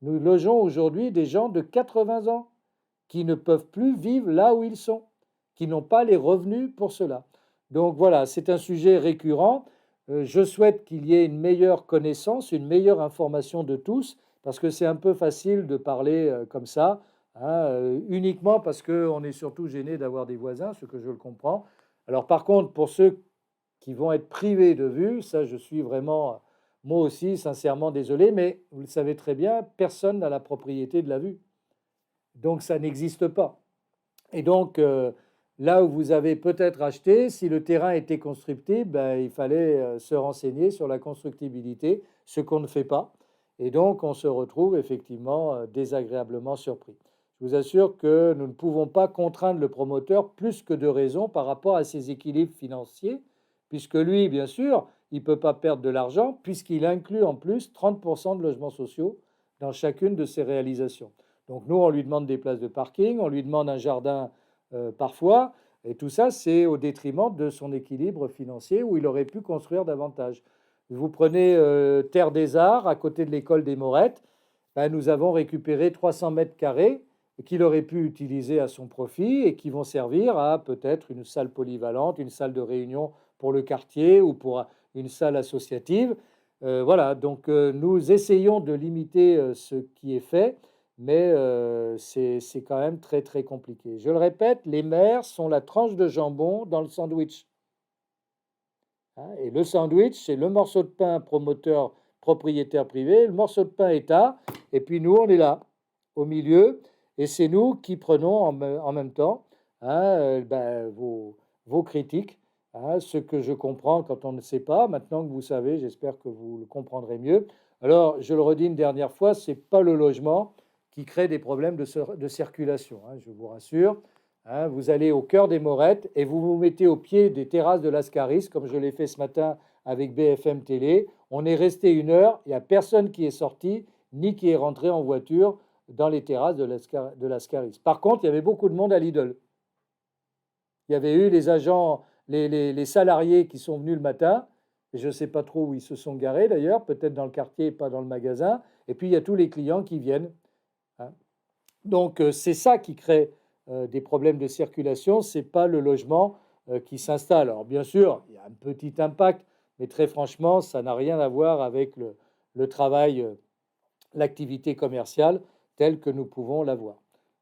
Nous logeons aujourd'hui des gens de 80 ans qui ne peuvent plus vivre là où ils sont, qui n'ont pas les revenus pour cela. Donc voilà, c'est un sujet récurrent. Je souhaite qu'il y ait une meilleure connaissance, une meilleure information de tous, parce que c'est un peu facile de parler comme ça, hein, uniquement parce qu'on est surtout gêné d'avoir des voisins, ce que je le comprends. Alors par contre, pour ceux qui vont être privés de vue, ça je suis vraiment, moi aussi, sincèrement désolé, mais vous le savez très bien, personne n'a la propriété de la vue. Donc ça n'existe pas. Et donc, là où vous avez peut-être acheté, si le terrain était constructible, ben, il fallait se renseigner sur la constructibilité, ce qu'on ne fait pas. Et donc, on se retrouve effectivement désagréablement surpris. Je vous assure que nous ne pouvons pas contraindre le promoteur plus que de raison par rapport à ses équilibres financiers, puisque lui, bien sûr, il ne peut pas perdre de l'argent, puisqu'il inclut en plus 30% de logements sociaux dans chacune de ses réalisations. Donc nous, on lui demande des places de parking, on lui demande un jardin parfois, et tout ça, c'est au détriment de son équilibre financier où il aurait pu construire davantage. Vous prenez Terre des Arts, à côté de l'école des Morettes, ben, nous avons récupéré 300 mètres carrés qu'il aurait pu utiliser à son profit et qui vont servir à peut-être une salle polyvalente, une salle de réunion pour le quartier ou pour une salle associative. Voilà, donc nous essayons de limiter ce qui est fait, mais c'est quand même très très compliqué. Je le répète, les maires sont la tranche de jambon dans le sandwich. Hein, et le sandwich, c'est le morceau de pain promoteur propriétaire privé, le morceau de pain État, et puis nous, on est là, au milieu, et c'est nous qui prenons en même temps hein, ben, vos critiques, hein, ce que je comprends quand on ne sait pas. Maintenant que vous savez, j'espère que vous le comprendrez mieux. Alors, je le redis une dernière fois, ce n'est pas le logement qui crée des problèmes de circulation, hein, je vous rassure. Hein, vous allez au cœur des Morettes et vous vous mettez au pied des terrasses de l'Ascaris, comme je l'ai fait ce matin avec BFM Télé. On est resté 1 heure, il n'y a personne qui est sorti, ni qui est rentré en voiture dans les terrasses de l'Ascaris. Par contre, il y avait beaucoup de monde à Lidl. Il y avait eu les agents, les salariés qui sont venus le matin, et je ne sais pas trop où ils se sont garés d'ailleurs, peut-être dans le quartier, pas dans le magasin, et puis il y a tous les clients qui viennent. Hein. Donc c'est ça qui crée des problèmes de circulation, ce n'est pas le logement qui s'installe. Alors bien sûr, il y a un petit impact, mais très franchement, ça n'a rien à voir avec le travail, l'activité commerciale telle que nous pouvons l'avoir.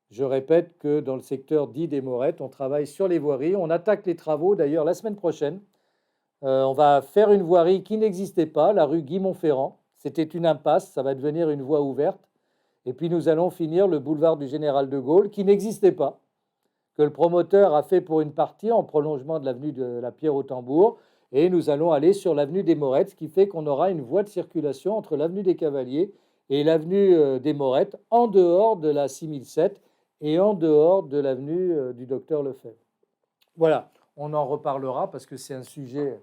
Je répète que dans le secteur dit des Morettes, on travaille sur les voiries, on attaque les travaux d'ailleurs la semaine prochaine. On va faire une voirie qui n'existait pas, la rue Guy-Montferrand. C'était une impasse, ça va devenir une voie ouverte. Et puis nous allons finir le boulevard du Général de Gaulle, qui n'existait pas, que le promoteur a fait pour une partie en prolongement de l'avenue de la Pierre au Tambour. Et nous allons aller sur l'avenue des Morettes, ce qui fait qu'on aura une voie de circulation entre l'avenue des Cavaliers et l'avenue des Morettes, en dehors de la 6007 et en dehors de l'avenue du Docteur Lefebvre. Voilà, on en reparlera parce que c'est un sujet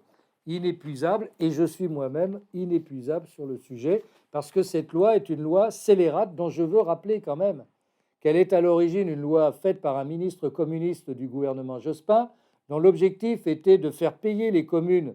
inépuisable et je suis moi-même inépuisable sur le sujet parce que cette loi est une loi scélérate dont je veux rappeler quand même qu'elle est à l'origine une loi faite par un ministre communiste du gouvernement Jospin dont l'objectif était de faire payer les communes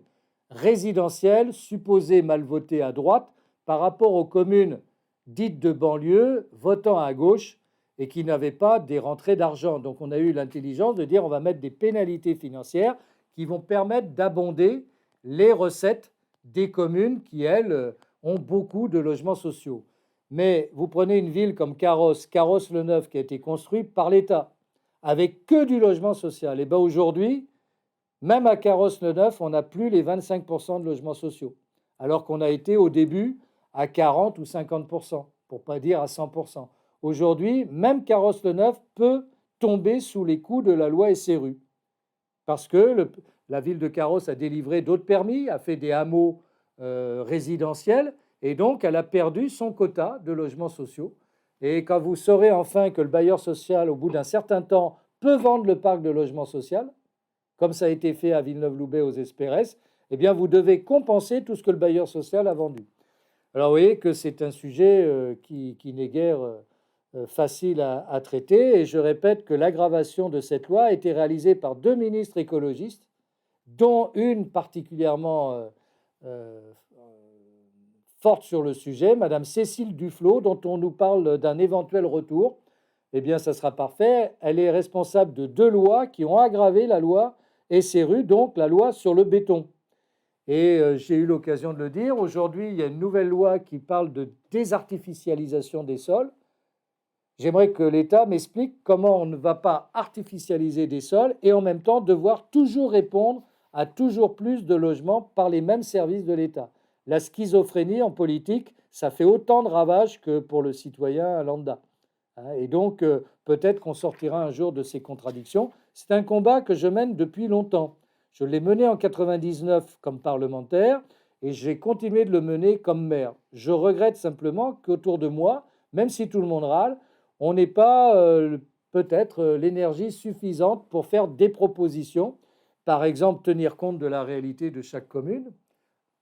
résidentielles supposées mal votées à droite par rapport aux communes dites de banlieue votant à gauche et qui n'avaient pas des rentrées d'argent. Donc on a eu l'intelligence de dire on va mettre des pénalités financières qui vont permettre d'abonder les recettes des communes qui, elles, ont beaucoup de logements sociaux. Mais vous prenez une ville comme Carros-le-Neuf, qui a été construite par l'État, avec que du logement social. Et bien aujourd'hui, même à Carros-le-Neuf, on n'a plus les 25% de logements sociaux, alors qu'on a été au début à 40 ou 50%, pour ne pas dire à 100%. Aujourd'hui, même Carros-le-Neuf peut tomber sous les coups de la loi SRU, parce que la ville de Carros a délivré d'autres permis, a fait des hameaux résidentiels, et donc elle a perdu son quota de logements sociaux. Et quand vous saurez enfin que le bailleur social, au bout d'un certain temps, peut vendre le parc de logements sociaux, comme ça a été fait à Villeneuve-Loubet aux Espérès, eh bien vous devez compenser tout ce que le bailleur social a vendu. Alors vous voyez que c'est un sujet qui n'est guère facile à traiter, et je répète que l'aggravation de cette loi a été réalisée par deux ministres écologistes, dont une particulièrement euh, forte sur le sujet, Madame Cécile Duflot, dont on nous parle d'un éventuel retour. Eh bien, ça sera parfait. Elle est responsable de deux lois qui ont aggravé la loi SRU, donc la loi sur le béton. Et j'ai eu l'occasion de le dire, aujourd'hui, il y a une nouvelle loi qui parle de désartificialisation des sols. J'aimerais que l'État m'explique comment on ne va pas artificialiser des sols et en même temps devoir toujours répondre à toujours plus de logements par les mêmes services de l'État. La schizophrénie en politique, ça fait autant de ravages que pour le citoyen lambda. Et donc, peut-être qu'on sortira un jour de ces contradictions. C'est un combat que je mène depuis longtemps. Je l'ai mené en 99 comme parlementaire et j'ai continué de le mener comme maire. Je regrette simplement qu'autour de moi, même si tout le monde râle, on n'ait pas peut-être l'énergie suffisante pour faire des propositions, par exemple tenir compte de la réalité de chaque commune,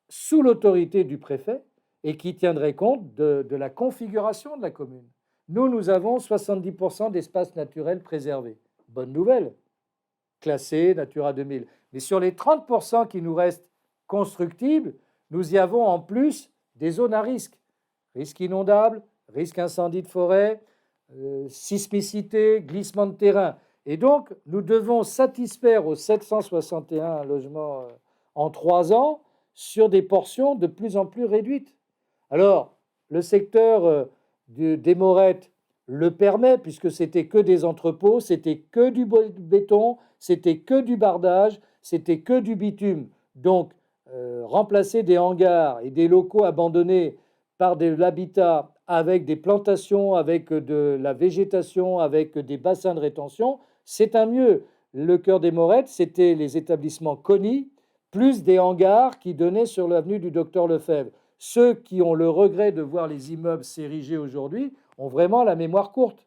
sous l'autorité du préfet, et qui tiendrait compte de la configuration de la commune. Nous avons 70% d'espaces naturels préservés. Bonne nouvelle, classés Natura 2000. Mais sur les 30% qui nous restent constructibles, nous y avons en plus des zones à risque. Risque inondable, risque incendie de forêt, sismicité, glissement de terrain. Et donc, nous devons satisfaire aux 761 logements en 3 ans sur des portions de plus en plus réduites. Alors, le secteur des morettes le permet, puisque c'était que des entrepôts, c'était que du béton, c'était que du bardage, c'était que du bitume. Donc, remplacer des hangars et des locaux abandonnés par de l'habitat avec des plantations, avec de la végétation, avec des bassins de rétention, c'est un mieux. Le cœur des morettes, c'était les établissements Conny, plus des hangars qui donnaient sur l'avenue du Docteur Lefebvre. Ceux qui ont le regret de voir les immeubles s'ériger aujourd'hui ont vraiment la mémoire courte.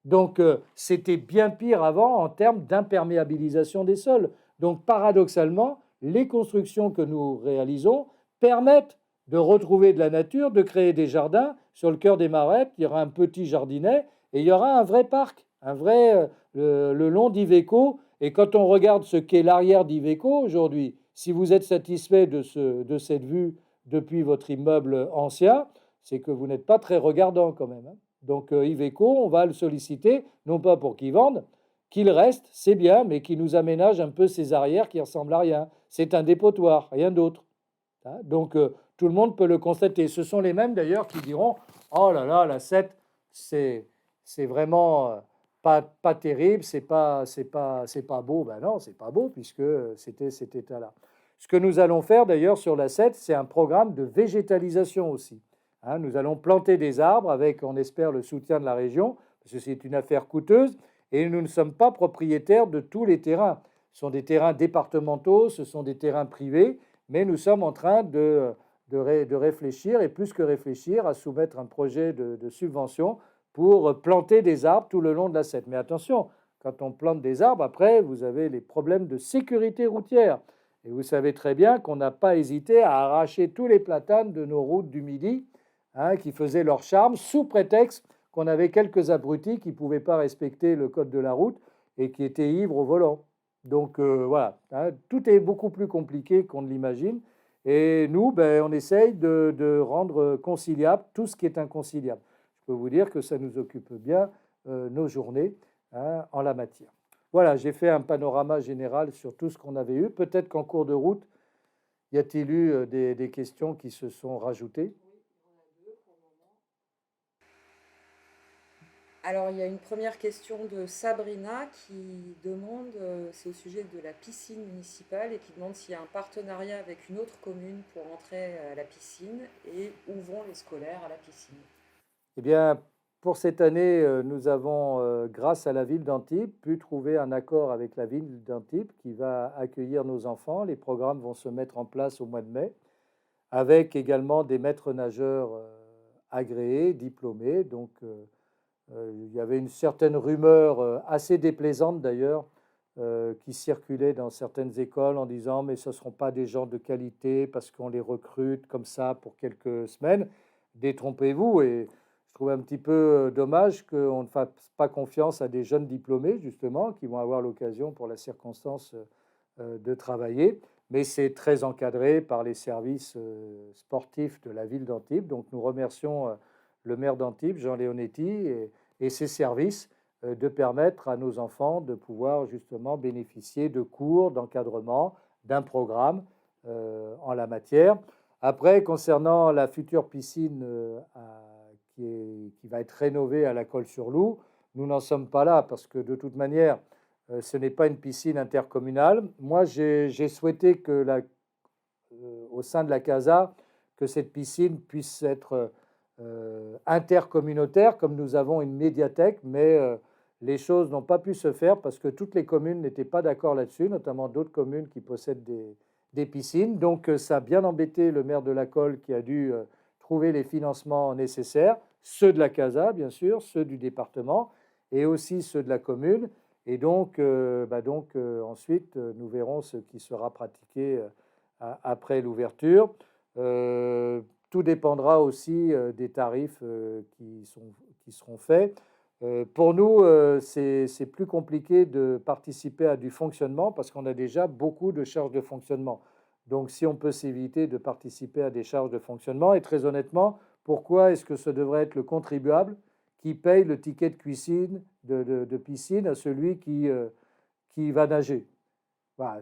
Donc, c'était bien pire avant en termes d'imperméabilisation des sols. Donc, paradoxalement, les constructions que nous réalisons permettent de retrouver de la nature, de créer des jardins. Sur le cœur des Marettes, il y aura un petit jardinet et il y aura un vrai parc, un vrai, le long d'Iveco. Et quand on regarde ce qu'est l'arrière d'Iveco aujourd'hui, si vous êtes satisfait de cette vue depuis votre immeuble ancien, c'est que vous n'êtes pas très regardant quand même. Donc Iveco, on va le solliciter, non pas pour qu'il vende, qu'il reste, c'est bien, mais qu'il nous aménage un peu ses arrières qui ressemblent à rien. C'est un dépotoir, rien d'autre. Donc tout le monde peut le constater. Ce sont les mêmes d'ailleurs qui diront oh là là, la 7, c'est vraiment pas terrible, c'est pas beau. Ben non, c'est pas beau puisque c'était cet état-là. Ce que nous allons faire d'ailleurs sur la 7, c'est un programme de végétalisation aussi. Nous allons planter des arbres avec, on espère, le soutien de la région, parce que c'est une affaire coûteuse, et nous ne sommes pas propriétaires de tous les terrains. Ce sont des terrains départementaux, ce sont des terrains privés, mais nous sommes en train de réfléchir, et plus que réfléchir, à soumettre un projet de subvention pour planter des arbres tout le long de la 7. Mais attention, quand on plante des arbres, après, vous avez les problèmes de sécurité routière. Et vous savez très bien qu'on n'a pas hésité à arracher tous les platanes de nos routes du Midi, qui faisaient leur charme, sous prétexte qu'on avait quelques abrutis qui ne pouvaient pas respecter le code de la route et qui étaient ivres au volant. Donc voilà, tout est beaucoup plus compliqué qu'on ne l'imagine. Et nous, on essaye de rendre conciliable tout ce qui est inconciliable. Je peux vous dire que ça nous occupe bien nos journées en la matière. Voilà, j'ai fait un panorama général sur tout ce qu'on avait eu. Peut-être qu'en cours de route, y a-t-il eu des questions qui se sont rajoutées? Alors, il y a une première question de Sabrina qui demande, c'est au sujet de la piscine municipale et qui demande s'il y a un partenariat avec une autre commune pour entrer à la piscine et où vont les scolaires à la piscine. Eh bien, pour cette année, nous avons, grâce à la ville d'Antibes, pu trouver un accord avec la ville d'Antibes qui va accueillir nos enfants. Les programmes vont se mettre en place au mois de mai, avec également des maîtres nageurs agréés, diplômés. Donc, il y avait une certaine rumeur assez déplaisante d'ailleurs qui circulait dans certaines écoles en disant mais ce ne seront pas des gens de qualité parce qu'on les recrute comme ça pour quelques semaines. Détrompez-vous. Et je trouve un petit peu dommage qu'on ne fasse pas confiance à des jeunes diplômés justement qui vont avoir l'occasion pour la circonstance de travailler. Mais c'est très encadré par les services sportifs de la ville d'Antibes. Donc nous remercions le maire d'Antibes, Jean Leonetti, et ses services de permettre à nos enfants de pouvoir justement bénéficier de cours, d'encadrement, d'un programme en la matière. Après, concernant la future piscine qui va être rénovée à la Colle-sur-Loup, nous n'en sommes pas là parce que de toute manière, ce n'est pas une piscine intercommunale. Moi, j'ai souhaité que au sein de la CASA, que cette piscine puisse être intercommunautaire, comme nous avons une médiathèque, mais les choses n'ont pas pu se faire parce que toutes les communes n'étaient pas d'accord là-dessus, notamment d'autres communes qui possèdent des piscines. Donc ça a bien embêté le maire de la Colle qui a dû trouver les financements nécessaires, ceux de la CASA, bien sûr, ceux du département, et aussi ceux de la commune. Et donc, ensuite, nous verrons ce qui sera pratiqué après l'ouverture. Tout dépendra aussi des tarifs qui seront faits. Pour nous, c'est plus compliqué de participer à du fonctionnement parce qu'on a déjà beaucoup de charges de fonctionnement. Donc, si on peut s'éviter de participer à des charges de fonctionnement, et très honnêtement, pourquoi est-ce que ce devrait être le contribuable qui paye le ticket de piscine à celui qui va nager? Voilà,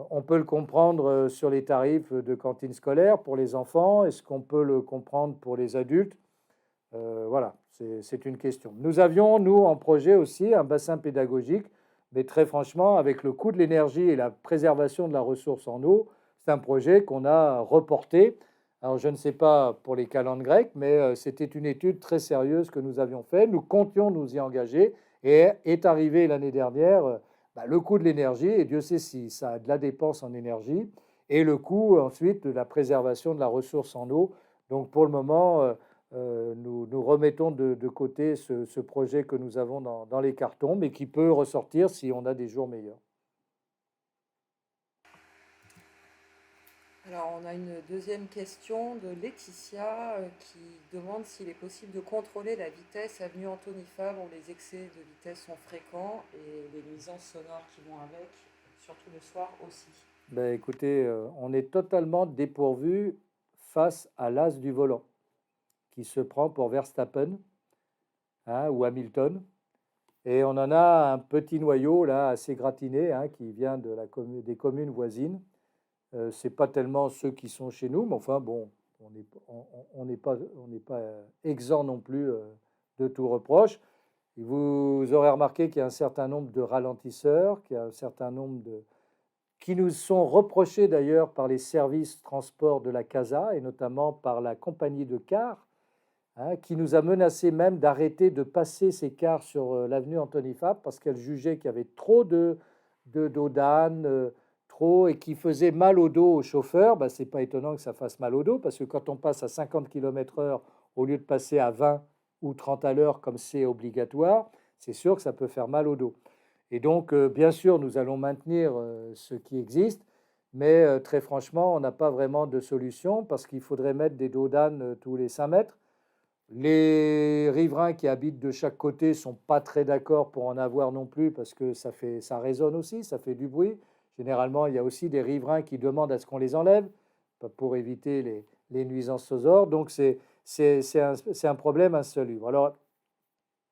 on peut le comprendre sur les tarifs de cantine scolaire pour les enfants. Est-ce qu'on peut le comprendre pour les adultes? Voilà, c'est une question. Nous avions, nous, en projet aussi, un bassin pédagogique, mais très franchement, avec le coût de l'énergie et la préservation de la ressource en eau, c'est un projet qu'on a reporté. Alors, je ne sais pas pour les calendes grecques, mais c'était une étude très sérieuse que nous avions faite. Nous comptions nous y engager et est arrivé l'année dernière le coût de l'énergie, et Dieu sait si ça a de la dépense en énergie, et le coût ensuite de la préservation de la ressource en eau. Donc, pour le moment, nous remettons de côté ce projet que nous avons dans les cartons, mais qui peut ressortir si on a des jours meilleurs. Alors, on a une deuxième question de Laetitia qui demande s'il est possible de contrôler la vitesse avenue Anthony Fabre où les excès de vitesse sont fréquents et les nuisances sonores qui vont avec, surtout le soir aussi. Ben, écoutez, on est totalement dépourvu face à l'as du volant qui se prend pour Verstappen ou Hamilton. Et on en a un petit noyau là assez gratiné qui vient des communes voisines. Ce n'est pas tellement ceux qui sont chez nous, mais enfin bon, on n'est pas exempt non plus de tout reproche. Et vous aurez remarqué qu'il y a un certain nombre de ralentisseurs, qu'il y a un certain nombre qui nous sont reprochés d'ailleurs par les services transport de la CASA et notamment par la compagnie de cars, qui nous a menacé même d'arrêter de passer ces cars sur l'avenue Anthony Fabre parce qu'elle jugeait qu'il y avait trop d'eau d'âne, et qui faisait mal au dos aux chauffeurs. Ce n'est pas étonnant que ça fasse mal au dos parce que quand on passe à 50 km/h au lieu de passer à 20 ou 30 à l'heure comme c'est obligatoire, c'est sûr que ça peut faire mal au dos. Et donc, bien sûr, nous allons maintenir ce qui existe, mais très franchement, on n'a pas vraiment de solution parce qu'il faudrait mettre des dos d'âne tous les 5 mètres. Les riverains qui habitent de chaque côté ne sont pas très d'accord pour en avoir non plus parce que ça résonne aussi, ça fait du bruit. Généralement, il y a aussi des riverains qui demandent à ce qu'on les enlève pour éviter les nuisances sonores. Donc, c'est un problème insoluble. Alors,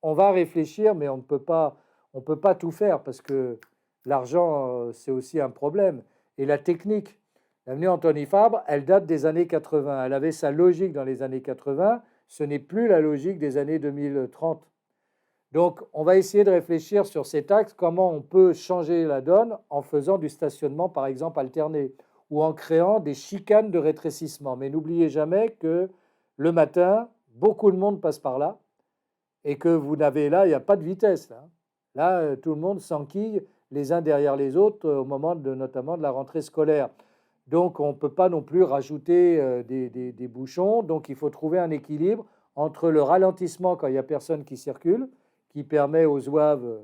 on va réfléchir, mais on ne peut pas tout faire parce que l'argent, c'est aussi un problème. Et la technique, l'avenue Anthony Fabre, elle date des années 80. Elle avait sa logique dans les années 80. Ce n'est plus la logique des années 2030. Donc, on va essayer de réfléchir sur cet axe, comment on peut changer la donne en faisant du stationnement, par exemple, alterné, ou en créant des chicanes de rétrécissement. Mais n'oubliez jamais que le matin, beaucoup de monde passe par là, et que vous n'avez là, il n'y a pas de vitesse. Là, tout le monde s'enquille les uns derrière les autres au moment notamment de la rentrée scolaire. Donc, on ne peut pas non plus rajouter des bouchons. Donc, il faut trouver un équilibre entre le ralentissement quand il n'y a personne qui circule, qui permet aux zouaves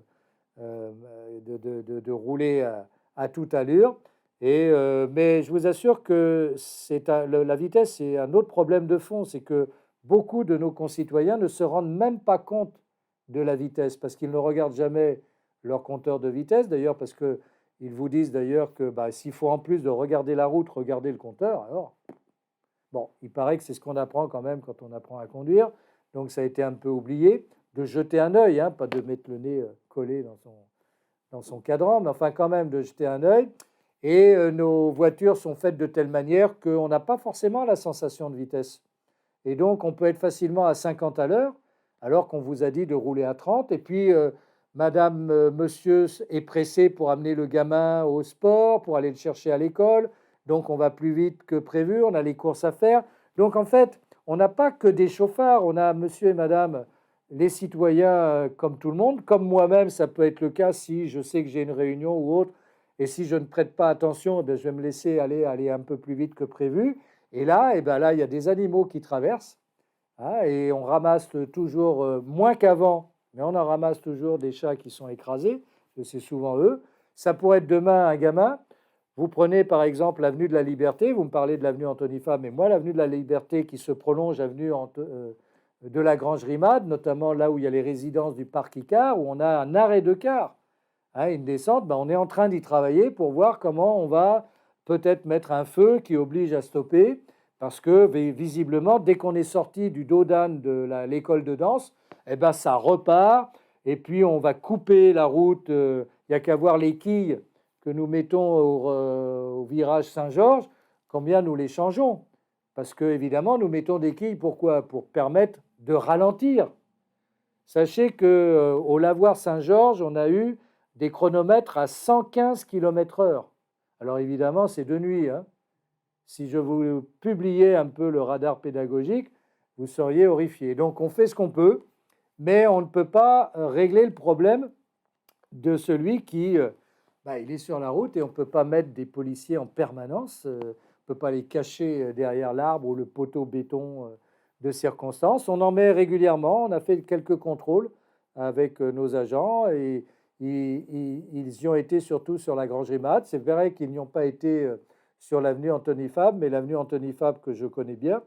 de rouler à toute allure. Mais je vous assure que la vitesse, c'est un autre problème de fond. C'est que beaucoup de nos concitoyens ne se rendent même pas compte de la vitesse parce qu'ils ne regardent jamais leur compteur de vitesse. D'ailleurs, parce qu'ils vous disent d'ailleurs que s'il faut en plus de regarder la route, regarder le compteur, alors, bon, il paraît que c'est ce qu'on apprend quand même quand on apprend à conduire. Donc, ça a été un peu oublié de jeter un œil, hein, pas de mettre le nez collé dans son cadran, mais enfin quand même de jeter un œil. Et nos voitures sont faites de telle manière qu'on n'a pas forcément la sensation de vitesse. Et donc, on peut être facilement à 50 à l'heure, alors qu'on vous a dit de rouler à 30. Et puis, madame, monsieur est pressé pour amener le gamin au sport, pour aller le chercher à l'école. Donc, on va plus vite que prévu, on a les courses à faire. Donc, en fait, on n'a pas que des chauffards, on a monsieur et madame, les citoyens comme tout le monde. Comme moi-même, ça peut être le cas si je sais que j'ai une réunion ou autre. Et si je ne prête pas attention, je vais me laisser aller un peu plus vite que prévu. Et là, il y a des animaux qui traversent. Hein, et on ramasse toujours, moins qu'avant, mais on en ramasse toujours des chats qui sont écrasés, parce que c'est souvent eux. Ça pourrait être demain un gamin. Vous prenez par exemple l'avenue de la Liberté, vous me parlez de l'avenue Antony Fabre, mais moi, l'avenue de la Liberté qui se prolonge, avenue de la Grange-Rimade, notamment là où il y a les résidences du parc Icare, où on a un arrêt de car, hein, une descente, on est en train d'y travailler pour voir comment on va peut-être mettre un feu qui oblige à stopper, parce que visiblement, dès qu'on est sorti du dos d'âne de l'école de danse, ça repart, et puis on va couper la route. Il n'y a qu'à voir les quilles que nous mettons au virage Saint-Georges, combien nous les changeons. Parce que, évidemment, nous mettons des quilles, pourquoi? Pour permettre de ralentir. Sachez qu'au lavoir Saint-Georges, on a eu des chronomètres à 115 km/h. Alors évidemment, c'est de nuit. Hein. Si je vous publiais un peu le radar pédagogique, vous seriez horrifiés. Donc on fait ce qu'on peut, mais on ne peut pas régler le problème de celui qui il est sur la route et on ne peut pas mettre des policiers en permanence. On ne peut pas les cacher derrière l'arbre ou le poteau béton de circonstance. On en met régulièrement. On a fait quelques contrôles avec nos agents et ils y ont été surtout sur la Grange-Rimade. C'est vrai qu'ils n'y ont pas été sur l'avenue Antony Fabre, mais l'avenue Antony Fabre que je connais bien,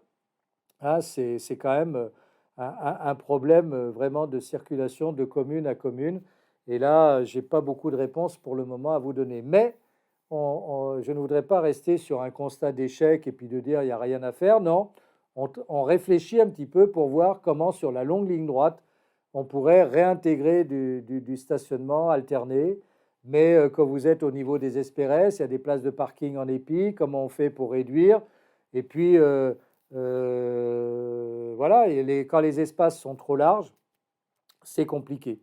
hein, c'est quand même un problème vraiment de circulation de commune à commune. Et là, je n'ai pas beaucoup de réponses pour le moment à vous donner. Mais je ne voudrais pas rester sur un constat d'échec et puis de dire il n'y a rien à faire. Non, on réfléchit un petit peu pour voir comment, sur la longue ligne droite, on pourrait réintégrer du stationnement alterné. Mais quand vous êtes au niveau des Espérès, il y a des places de parking en épi. Comment on fait pour réduire? Et puis, voilà, quand les espaces sont trop larges, c'est compliqué.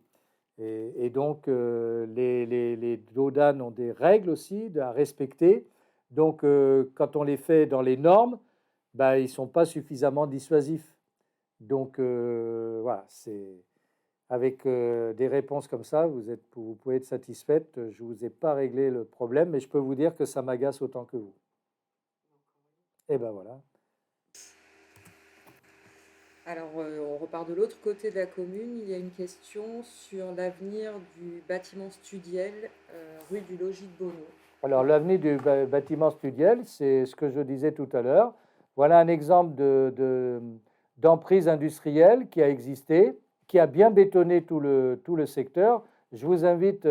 Et donc, les dodanes ont des règles aussi à respecter. Donc, quand on les fait dans les normes, ils ne sont pas suffisamment dissuasifs. Donc, voilà, c'est avec des réponses comme ça, vous pouvez être satisfaite. Je ne vous ai pas réglé le problème, mais je peux vous dire que ça m'agace autant que vous. Et ben voilà. Alors, on repart de l'autre côté de la commune. Il y a une question sur l'avenir du bâtiment Studiel, rue du Logis de Beaumont. Alors, l'avenir du bâtiment Studiel, c'est ce que je disais tout à l'heure. Voilà un exemple d'emprise industrielle qui a existé, qui a bien bétonné tout le secteur. Je vous invite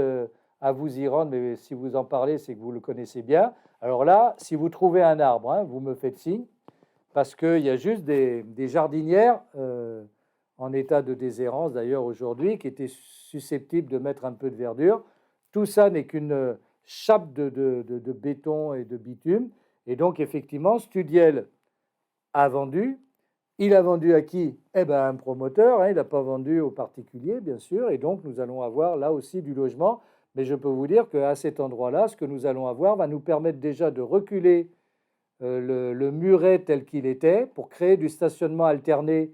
à vous y rendre, mais si vous en parlez, c'est que vous le connaissez bien. Alors là, si vous trouvez un arbre, hein, vous me faites signe, parce qu'il y a juste des jardinières en état de déshérence d'ailleurs aujourd'hui, qui étaient susceptibles de mettre un peu de verdure. Tout ça n'est qu'une chape de béton et de bitume. Et donc effectivement, Studiel a vendu. Il a vendu à qui? À un promoteur, hein, il n'a pas vendu aux particuliers, bien sûr, et donc nous allons avoir là aussi du logement. Mais je peux vous dire qu'à cet endroit-là, ce que nous allons avoir va nous permettre déjà de reculer le muret tel qu'il était pour créer du stationnement alterné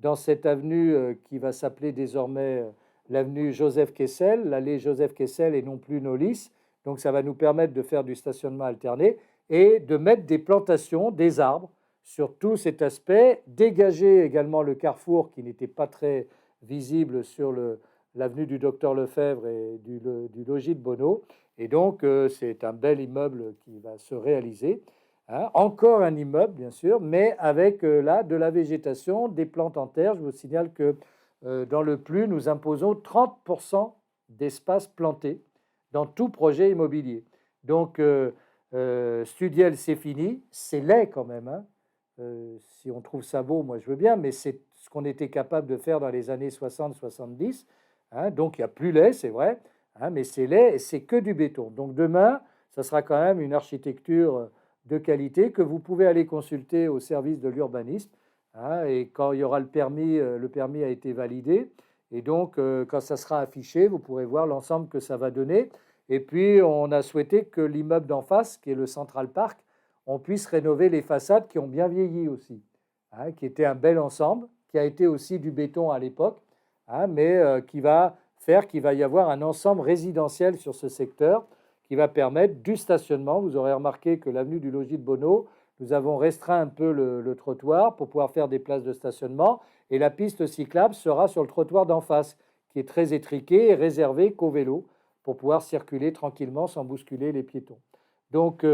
dans cette avenue qui va s'appeler désormais l'avenue Joseph Kessel, l'allée Joseph Kessel et non plus Nolis. Donc ça va nous permettre de faire du stationnement alterné et de mettre des plantations, des arbres sur tout cet aspect, dégager également le carrefour qui n'était pas très visible sur l'avenue du Docteur Lefebvre et du logis de Bonneau. Et donc, c'est un bel immeuble qui va se réaliser. Hein. Encore un immeuble, bien sûr, mais avec là de la végétation, des plantes en terre. Je vous signale que dans le PLU, nous imposons 30% d'espace planté dans tout projet immobilier. Donc, Studiel, c'est fini. C'est laid quand même. Hein. Si on trouve ça beau, moi je veux bien, mais c'est ce qu'on était capable de faire dans les années 60-70. Hein. Donc, il n'y a plus laid, c'est vrai, hein, mais c'est laid et c'est que du béton. Donc, demain, ça sera quand même une architecture de qualité que vous pouvez aller consulter au service de l'urbanisme. Hein, et quand il y aura le permis a été validé. Et donc, quand ça sera affiché, vous pourrez voir l'ensemble que ça va donner. Et puis, on a souhaité que l'immeuble d'en face, qui est le Central Park, on puisse rénover les façades qui ont bien vieilli aussi, hein, qui était un bel ensemble, qui a été aussi du béton à l'époque, hein, mais qui va faire qu'il va y avoir un ensemble résidentiel sur ce secteur qui va permettre du stationnement. Vous aurez remarqué que l'avenue du Logis de Bonneau, nous avons restreint un peu le trottoir pour pouvoir faire des places de stationnement et la piste cyclable sera sur le trottoir d'en face, qui est très étriqué et réservé qu'aux vélos pour pouvoir circuler tranquillement sans bousculer les piétons. Donc,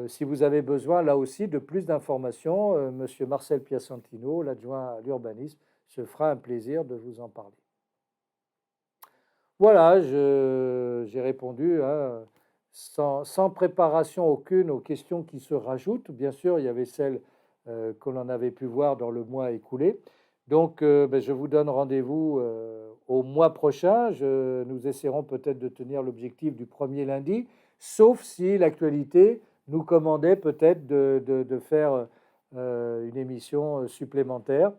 si vous avez besoin, là aussi, de plus d'informations, Monsieur Marcel Piacentino, l'adjoint à l'urbanisme, se fera un plaisir de vous en parler. Voilà, j'ai répondu hein, sans préparation aucune aux questions qui se rajoutent. Bien sûr, il y avait celles que l'on avait pu voir dans le mois écoulé. Donc, je vous donne rendez-vous au mois prochain. Nous essaierons peut-être de tenir l'objectif du premier lundi, sauf si l'actualité nous commandait peut-être de faire une émission supplémentaire,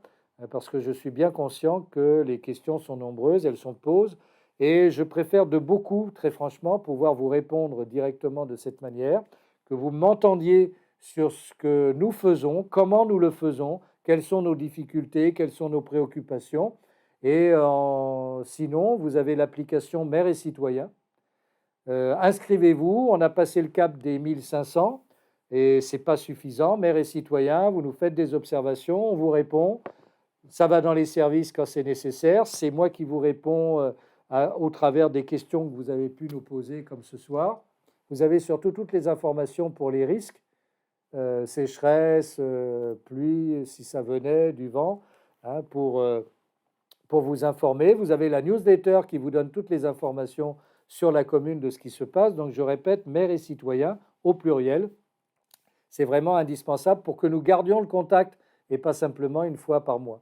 parce que je suis bien conscient que les questions sont nombreuses, elles sont posées, et je préfère de beaucoup, très franchement, pouvoir vous répondre directement de cette manière, que vous m'entendiez sur ce que nous faisons, comment nous le faisons, quelles sont nos difficultés, quelles sont nos préoccupations. Et sinon, vous avez l'application Maire et Citoyen. Inscrivez-vous, on a passé le cap des 1500 et ce n'est pas suffisant. Maire et Citoyen, vous nous faites des observations, on vous répond. Ça va dans les services quand c'est nécessaire. C'est moi qui vous réponds au travers des questions que vous avez pu nous poser comme ce soir. Vous avez surtout toutes les informations pour les risques, sécheresse, pluie, si ça venait, du vent, hein, pour vous informer. Vous avez la newsletter qui vous donne toutes les informations sur la commune de ce qui se passe. Donc je répète, maire et citoyen au pluriel. C'est vraiment indispensable pour que nous gardions le contact et pas simplement une fois par mois.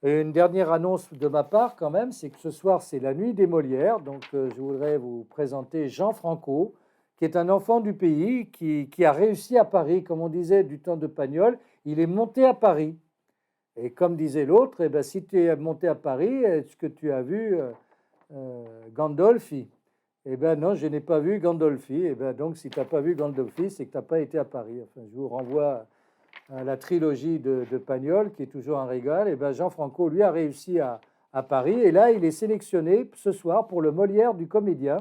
Une dernière annonce de ma part quand même, c'est que ce soir c'est la nuit des Molières. Donc je voudrais vous présenter Jean Franco, qui est un enfant du pays, qui a réussi à Paris, comme on disait du temps de Pagnol, il est monté à Paris. Et comme disait l'autre, eh ben, si tu es monté à Paris, est-ce que tu as vu Gandolfi? Eh bien non, je n'ai pas vu Gandolfi. Eh bien donc, si tu n'as pas vu Gandolfi, c'est que tu n'as pas été à Paris. Enfin, je vous renvoie à la trilogie de Pagnol, qui est toujours un régal. Eh bien, Jean Franco, lui, a réussi à Paris. Et là, il est sélectionné ce soir pour le Molière du comédien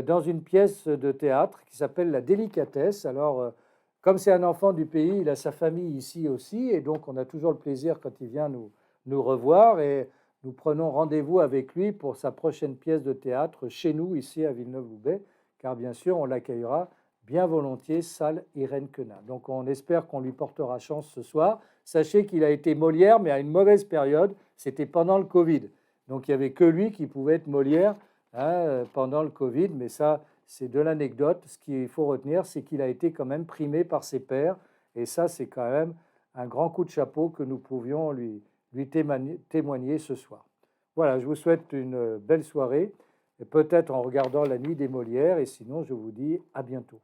dans une pièce de théâtre qui s'appelle La Délicatesse. Alors, comme c'est un enfant du pays, il a sa famille ici aussi. Et donc, on a toujours le plaisir quand il vient nous revoir. Et nous prenons rendez-vous avec lui pour sa prochaine pièce de théâtre chez nous, ici à Villeneuve-Loubet, car bien sûr, on l'accueillera bien volontiers, salle Irène Quenin. Donc, on espère qu'on lui portera chance ce soir. Sachez qu'il a été Molière, mais à une mauvaise période. C'était pendant le Covid. Donc, il n'y avait que lui qui pouvait être Molière hein, pendant le Covid. Mais ça, c'est de l'anecdote. Ce qu'il faut retenir, c'est qu'il a été quand même primé par ses pairs. Et ça, c'est quand même un grand coup de chapeau que nous pouvions lui témoigner ce soir. Voilà, je vous souhaite une belle soirée, et peut-être en regardant La Nuit des Molières, et sinon je vous dis à bientôt.